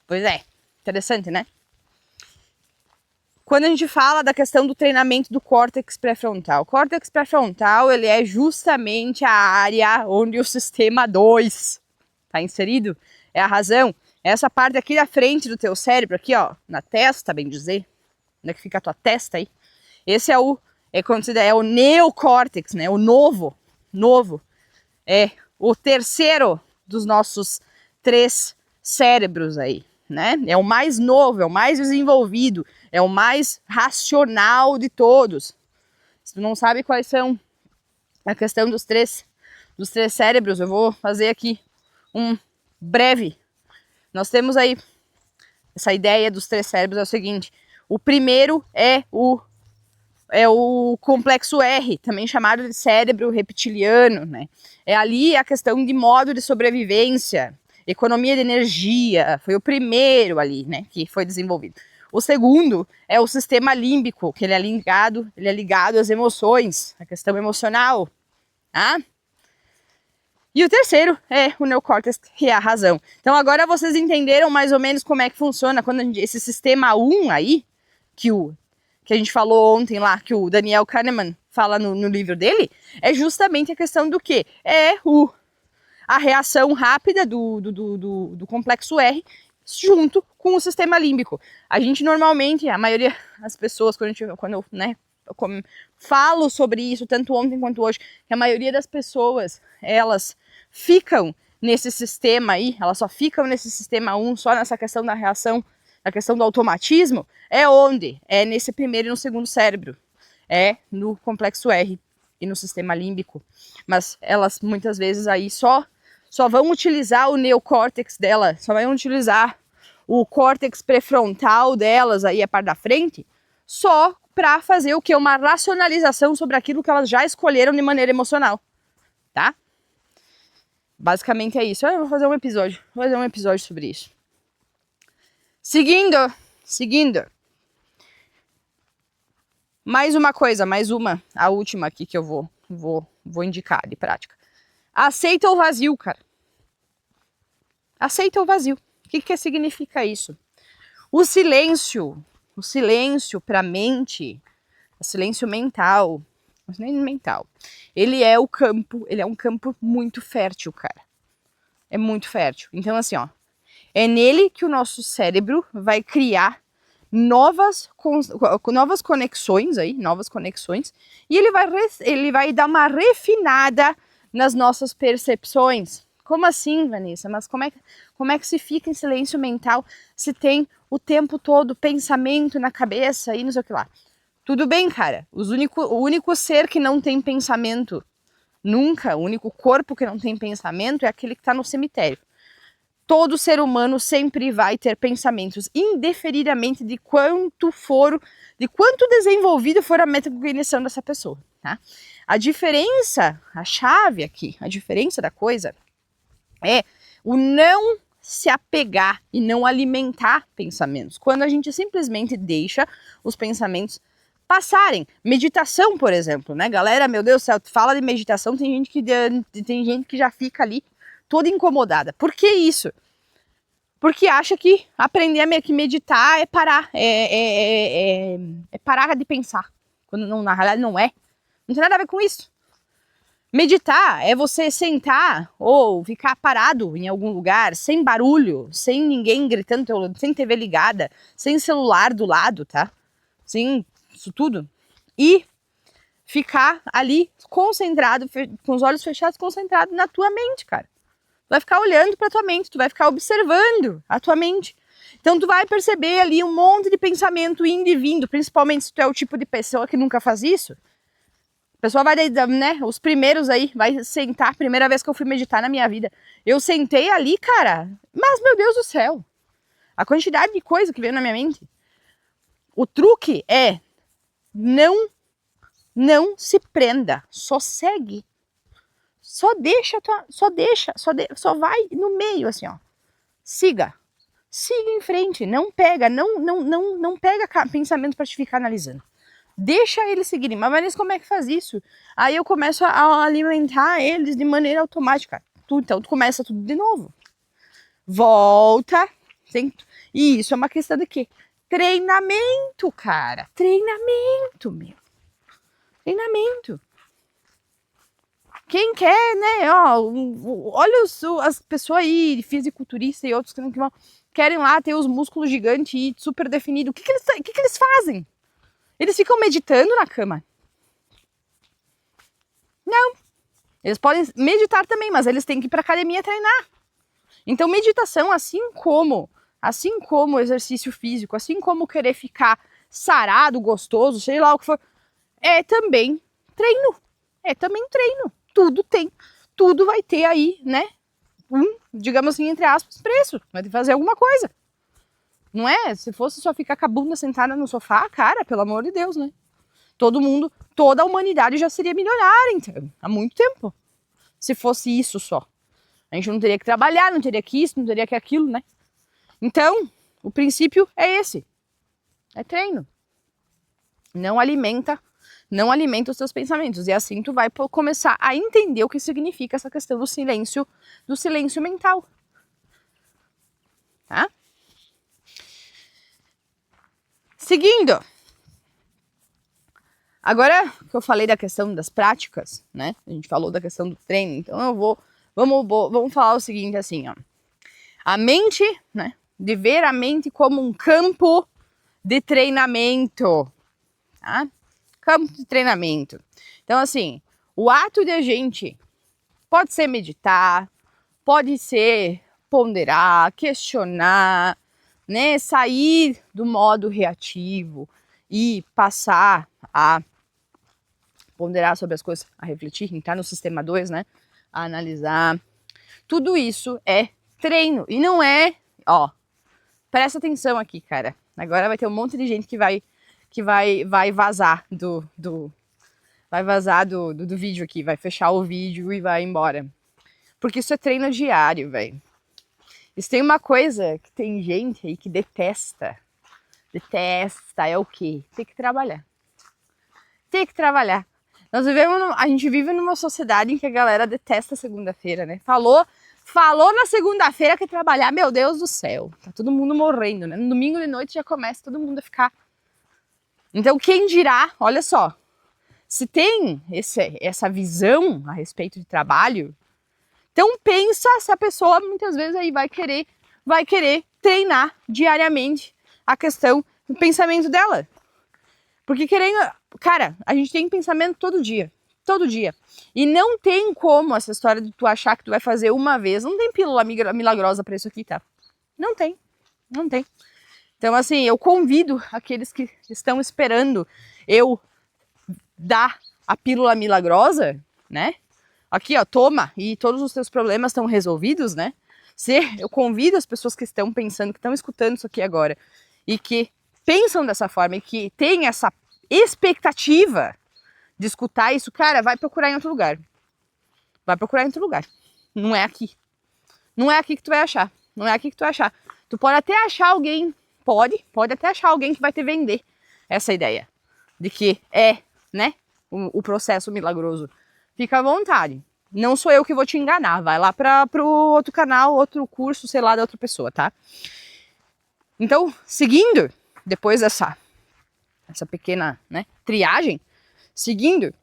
Pois é, interessante, né? Quando a gente fala da questão do treinamento do córtex pré-frontal, o córtex pré-frontal, ele é justamente a área onde o sistema 2 está inserido, é a razão, é essa parte aqui da frente do teu cérebro, aqui ó, na testa, bem dizer, onde é que fica a tua testa aí, esse é o neocórtex, né, o novo, é o terceiro dos nossos 3 cérebros aí. Né? É o mais novo, é o mais desenvolvido, é o mais racional de todos. Se tu não sabe quais são a questão dos três cérebros, eu vou fazer aqui um breve. Nós temos aí essa ideia dos 3 cérebros, é o seguinte: o primeiro é o complexo R, também chamado de cérebro reptiliano, né? É ali a questão de modo de sobrevivência, economia de energia, foi o primeiro ali, né, que foi desenvolvido. O segundo é o sistema límbico, que ele é ligado às emoções, a questão emocional, tá? E o terceiro é o neocórtex, que é a razão. Então agora vocês entenderam mais ou menos como é que funciona quando esse sistema 1 aí, que a gente falou ontem lá, que o Daniel Kahneman fala no livro dele, é justamente a questão do quê? É a reação rápida do complexo R junto com o sistema límbico. A gente normalmente, a maioria das pessoas, quando eu falo sobre isso, tanto ontem quanto hoje, que a maioria das pessoas, elas ficam nesse sistema aí, elas só ficam nesse sistema 1, só nessa questão da reação da questão do automatismo, é onde? É nesse primeiro e no segundo cérebro. É no complexo R e no sistema límbico. Mas elas muitas vezes aí só vão utilizar o neocórtex dela, só vão utilizar o córtex pré-frontal delas, aí a parte da frente, só para fazer o que? Uma racionalização sobre aquilo que elas já escolheram de maneira emocional, tá? Basicamente é isso. Eu vou fazer um episódio sobre isso. Seguindo. Mais uma coisa, a última aqui que eu vou indicar de prática. Aceita o vazio, cara. Aceita o vazio. O que significa isso? O silêncio para a mente, o silêncio mental, ele é um campo muito fértil, cara. É muito fértil. Então, assim, ó, é nele que o nosso cérebro vai criar novas conexões, e ele vai dar uma refinada nas nossas percepções. Como assim, Vanessa? Mas como é que se fica em silêncio mental se tem o tempo todo pensamento na cabeça e não sei o que lá? Tudo bem, cara. O único ser que não tem pensamento nunca, o único corpo que não tem pensamento é aquele que está no cemitério. Todo ser humano sempre vai ter pensamentos, indeferidamente de quanto desenvolvido for a metacognição dessa pessoa, tá? A diferença da coisa é o não se apegar e não alimentar pensamentos. Quando a gente simplesmente deixa os pensamentos passarem. Meditação, por exemplo, né? Galera, meu Deus do céu, fala de meditação, tem gente que já fica ali toda incomodada. Por que isso? Porque acha que aprender a meditar é parar, é parar de pensar. Quando não, na realidade não é. Não tem nada a ver com isso. Meditar é você sentar ou ficar parado em algum lugar, sem barulho, sem ninguém gritando, sem TV ligada, sem celular do lado, tá? Sem isso tudo. E ficar ali concentrado, com os olhos fechados, concentrado na tua mente, cara. Tu vai ficar olhando pra tua mente, tu vai ficar observando a tua mente. Então tu vai perceber ali um monte de pensamento indo e vindo, principalmente se tu é o tipo de pessoa que nunca faz isso. A pessoa vai, né, os primeiros aí, vai sentar, primeira vez que eu fui meditar na minha vida, eu sentei ali, cara, mas meu Deus do céu, a quantidade de coisa que veio na minha mente. O truque é não se prenda, só segue. Só vai no meio, assim, ó. Siga em frente, não pega pensamento para te ficar analisando. Deixa eles seguirem. Mas Vanessa, como é que faz isso? Aí eu começo a alimentar eles de maneira automática. Então tu começa tudo de novo. Volta. E isso é uma questão de quê? Treinamento, cara. Treinamento, meu. Treinamento. Quem quer, né? Olha as pessoas aí, fisiculturista e outros que querem lá ter os músculos gigantes e super definidos. O que eles fazem? Eles ficam meditando na cama? Não. Eles podem meditar também, mas eles têm que ir para academia treinar. Então, meditação, assim como exercício físico, assim como querer ficar sarado, gostoso, sei lá o que for, é também treino. Tudo vai ter aí, né? Digamos assim, entre aspas, preço. Vai ter que fazer alguma coisa. Não é? Se fosse só ficar com a bunda sentada no sofá, cara, pelo amor de Deus, né? Toda a humanidade já seria milionária, então, há muito tempo. Se fosse isso só. A gente não teria que trabalhar, não teria que isso, não teria que aquilo, né? Então, o princípio é esse. É treino. Não alimenta os teus pensamentos. E assim tu vai começar a entender o que significa essa questão do silêncio mental. Tá? Seguindo. Agora que eu falei da questão das práticas, né? A gente falou da questão do treino, então vamos falar o seguinte assim, ó. A mente, né? De ver a mente como um campo de treinamento, tá? Campo de treinamento. Então, assim, o ato de a gente pode ser meditar, pode ser ponderar, questionar, né, sair do modo reativo e passar a ponderar sobre as coisas, a refletir, entrar no sistema 2, né, a analisar. Tudo isso é treino e não é, ó, presta atenção aqui, cara. Agora vai ter um monte de gente que vai vazar do vídeo aqui, vai fechar o vídeo e vai embora. Porque isso é treino diário, velho. Isso tem uma coisa que tem gente aí que detesta. Detesta é o quê? Tem que trabalhar. Tem que trabalhar. A gente vive numa sociedade em que a galera detesta segunda-feira, né? Falou na segunda-feira que trabalhar, meu Deus do céu. Tá todo mundo morrendo, né? No domingo de noite já começa todo mundo a ficar. Então quem dirá, olha só, se tem essa visão a respeito de trabalho, então pensa se a pessoa muitas vezes aí vai querer treinar diariamente a questão do pensamento dela. Porque cara, a gente tem pensamento todo dia. E não tem como essa história de tu achar que tu vai fazer uma vez. Não tem pílula milagrosa pra isso aqui, tá? Não tem. Então, assim, eu convido aqueles que estão esperando eu dar a pílula milagrosa, né? Aqui, ó, toma, e todos os teus problemas estão resolvidos, né? Eu convido as pessoas que estão pensando, que estão escutando isso aqui agora, e que pensam dessa forma, e que têm essa expectativa de escutar isso, cara, vai procurar em outro lugar. Vai procurar em outro lugar. Não é aqui. Não é aqui que tu vai achar. Não é aqui que tu vai achar. Tu pode até achar alguém, pode até achar alguém que vai te vender essa ideia de que né, o processo milagroso. Fica à vontade. Não sou eu que vou te enganar. Vai lá pro outro canal, outro curso, sei lá, da outra pessoa, tá? Então, seguindo, depois dessa pequena, né, triagem, seguindo,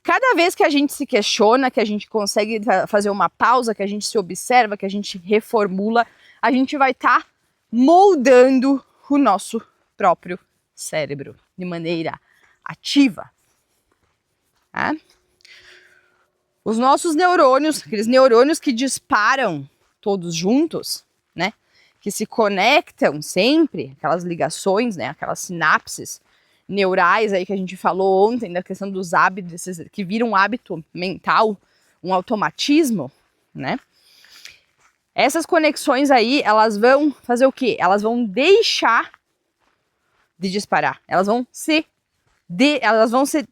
cada vez que a gente se questiona, que a gente consegue fazer uma pausa, que a gente se observa, que a gente reformula, a gente vai estar moldando o nosso próprio cérebro de maneira ativa. Tá? Os nossos neurônios, aqueles neurônios que disparam todos juntos, né, que se conectam sempre, aquelas ligações, né, aquelas sinapses neurais aí que a gente falou ontem, da questão dos hábitos, que viram um hábito mental, um automatismo, né? Essas conexões aí, elas vão fazer o quê? Elas vão deixar de disparar, elas vão se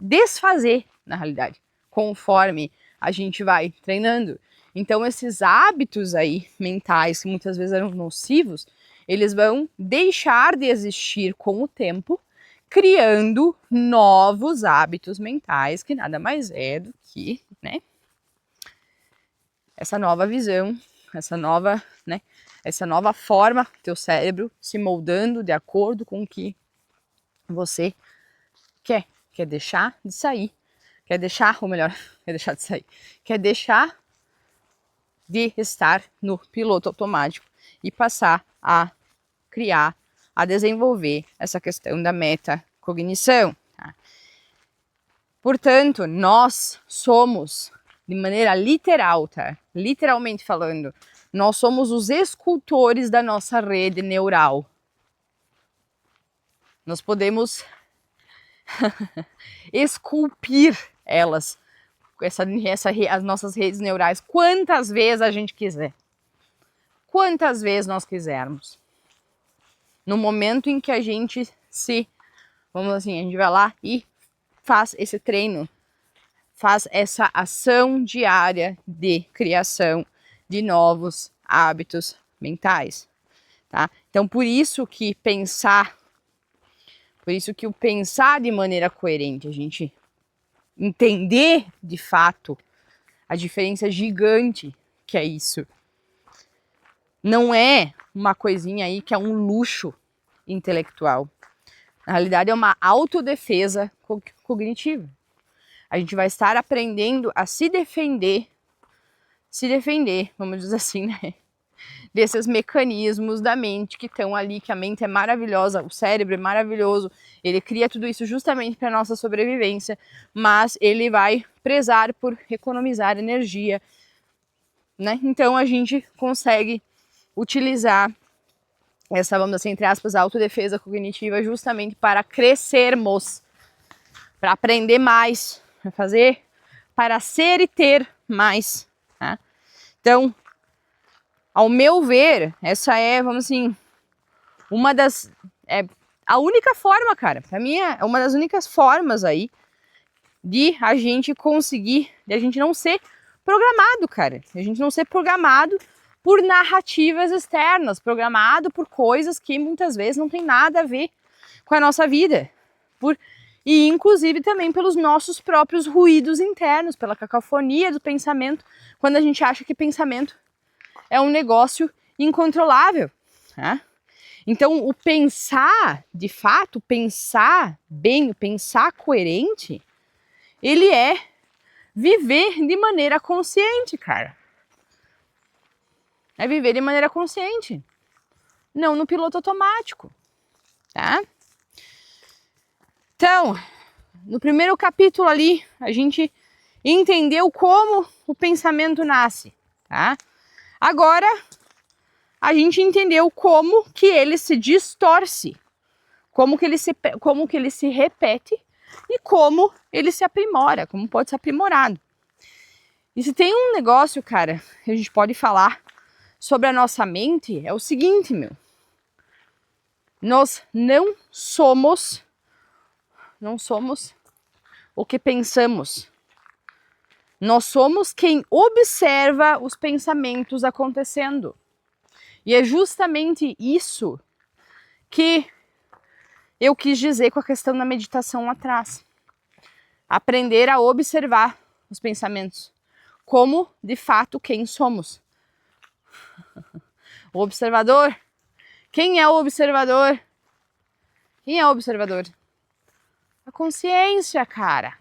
desfazer, na realidade, conforme a gente vai treinando. Então, esses hábitos aí mentais, que muitas vezes eram nocivos, eles vão deixar de existir com o tempo, criando novos hábitos mentais, que nada mais é do que, né, essa nova visão, essa nova forma, teu cérebro se moldando de acordo com o que você quer deixar de sair, quer deixar de estar no piloto automático e passar a criar, a desenvolver essa questão da metacognição. Tá? Portanto, nós somos, de maneira literal, tá? Literalmente falando, nós somos os escultores da nossa rede neural. Nós podemos esculpir elas, as nossas redes neurais, quantas vezes a gente quiser. Quantas vezes nós quisermos. No momento em que a gente vamos assim, a gente vai lá e faz esse treino, faz essa ação diária de criação de novos hábitos mentais, tá? Então, por isso que o pensar de maneira coerente, a gente entender de fato a diferença gigante que é isso. Não é uma coisinha aí que é um luxo intelectual. Na realidade, é uma autodefesa cognitiva. A gente vai estar aprendendo a se defender, vamos dizer assim, né? Desses mecanismos da mente que estão ali, que a mente é maravilhosa, o cérebro é maravilhoso, ele cria tudo isso justamente para nossa sobrevivência, mas ele vai prezar por economizar energia, né? Então a gente consegue utilizar essa, vamos dizer, entre aspas, autodefesa cognitiva, justamente para crescermos, para aprender mais, para fazer, para ser e ter mais, tá? Então, ao meu ver, essa é, vamos assim, uma das, a única forma, cara, pra mim é uma das únicas formas aí de a gente conseguir, de a gente não ser programado, cara, de a gente não ser programado por narrativas externas, programado por coisas que muitas vezes não tem nada a ver com a nossa vida, e inclusive também pelos nossos próprios ruídos internos, pela cacofonia do pensamento, quando a gente acha que pensamento é um negócio incontrolável, né? Então, o pensar, de fato, pensar bem, o pensar coerente, ele é viver de maneira consciente, cara. É viver de maneira consciente, não no piloto automático, tá? Então, no primeiro capítulo ali, a gente entendeu como o pensamento nasce, tá? Agora, a gente entendeu como que ele se distorce, como que ele se repete e como ele se aprimora, como pode ser aprimorado. E se tem um negócio, cara, que a gente pode falar sobre a nossa mente, é o seguinte, meu. Nós não somos o que pensamos. Nós somos quem observa os pensamentos acontecendo. E é justamente isso que eu quis dizer com a questão da meditação lá atrás. Aprender a observar os pensamentos como, de fato, quem somos. O observador. Quem é o observador? Quem é o observador? A consciência, cara.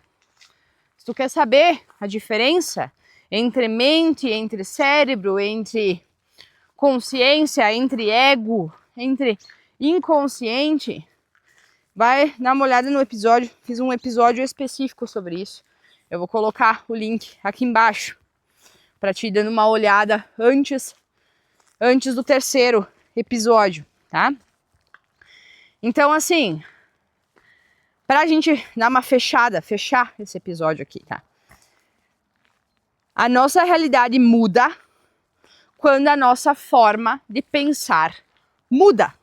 Se tu quer saber a diferença entre mente, entre cérebro, entre consciência, entre ego, entre inconsciente, vai dar uma olhada no episódio. Fiz um episódio específico sobre isso. Eu vou colocar o link aqui embaixo para te ir dando uma olhada antes do terceiro episódio, tá? Então, assim, pra gente dar uma fechar esse episódio aqui, tá? A nossa realidade muda quando a nossa forma de pensar muda.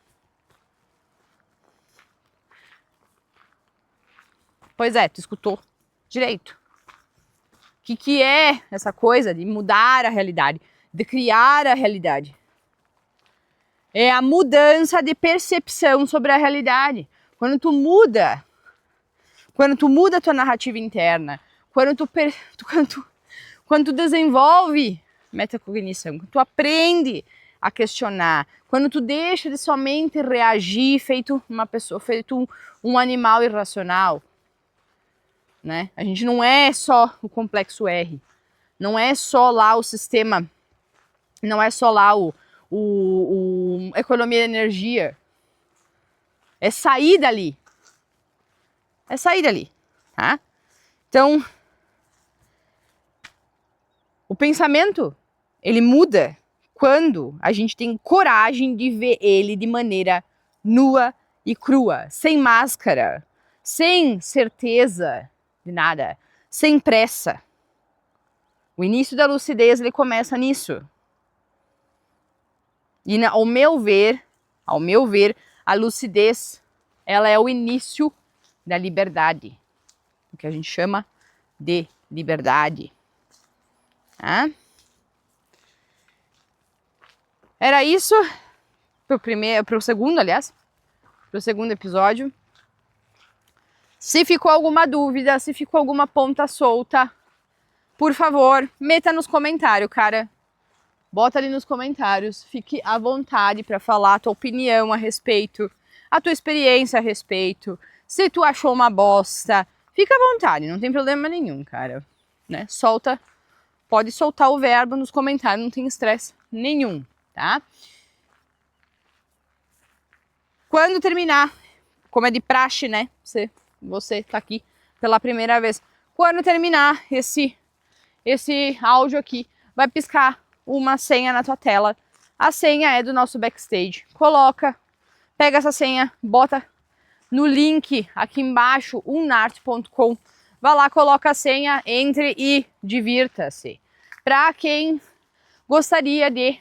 Pois é, tu escutou direito. O que é essa coisa de mudar a realidade, de criar a realidade? É a mudança de percepção sobre a realidade. Quando tu muda a tua narrativa interna, quando tu desenvolve metacognição, quando tu aprende a questionar, quando tu deixa de somente reagir feito uma pessoa, feito um animal irracional, né? A gente não é só o complexo R, não é só lá o sistema, não é só lá o economia de energia, é sair dali. É sair dali, tá? Então, o pensamento, ele muda quando a gente tem coragem de ver ele de maneira nua e crua, sem máscara, sem certeza de nada, sem pressa. O início da lucidez, ele começa nisso. E ao meu ver, a lucidez, ela é o início da liberdade, o que a gente chama de liberdade. Tá? Era isso pro segundo episódio. Se ficou alguma dúvida, se ficou alguma ponta solta, por favor, meta nos comentários, cara. Bota ali nos comentários, fique à vontade para falar a tua opinião a respeito, a tua experiência a respeito. Se tu achou uma bosta, fica à vontade, não tem problema nenhum, cara. Né? Pode soltar o verbo nos comentários, não tem estresse nenhum, tá? Quando terminar, como é de praxe, né? Você tá aqui pela primeira vez. Quando terminar esse áudio aqui, vai piscar uma senha na tua tela A senha é do nosso backstage. Coloca, pega essa senha, bota no link aqui embaixo, unart.com. Vá lá, coloca a senha, entre e divirta-se. Para quem gostaria de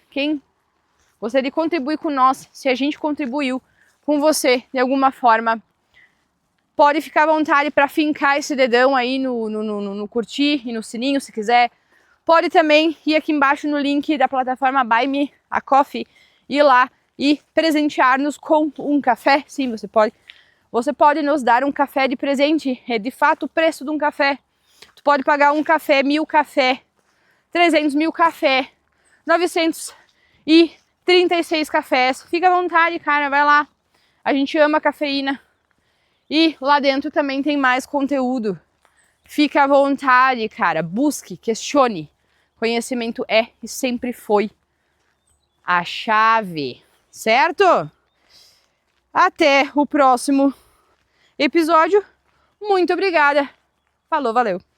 contribuir com nós, se a gente contribuiu com você de alguma forma, pode ficar à vontade para fincar esse dedão aí no curtir e no sininho, se quiser. Pode também ir aqui embaixo no link da plataforma Buy Me a Coffee, ir lá e presentear-nos com um café. Sim, você pode. Você pode nos dar um café de presente. É de fato o preço de um café. Tu pode pagar um café, 1000 café, 300 mil café, 936 cafés. Fica à vontade, cara, vai lá. A gente ama cafeína. E lá dentro também tem mais conteúdo. Fica à vontade, cara. Busque, questione. Conhecimento é e sempre foi a chave, certo? Até o próximo episódio. Muito obrigada. Falou, valeu.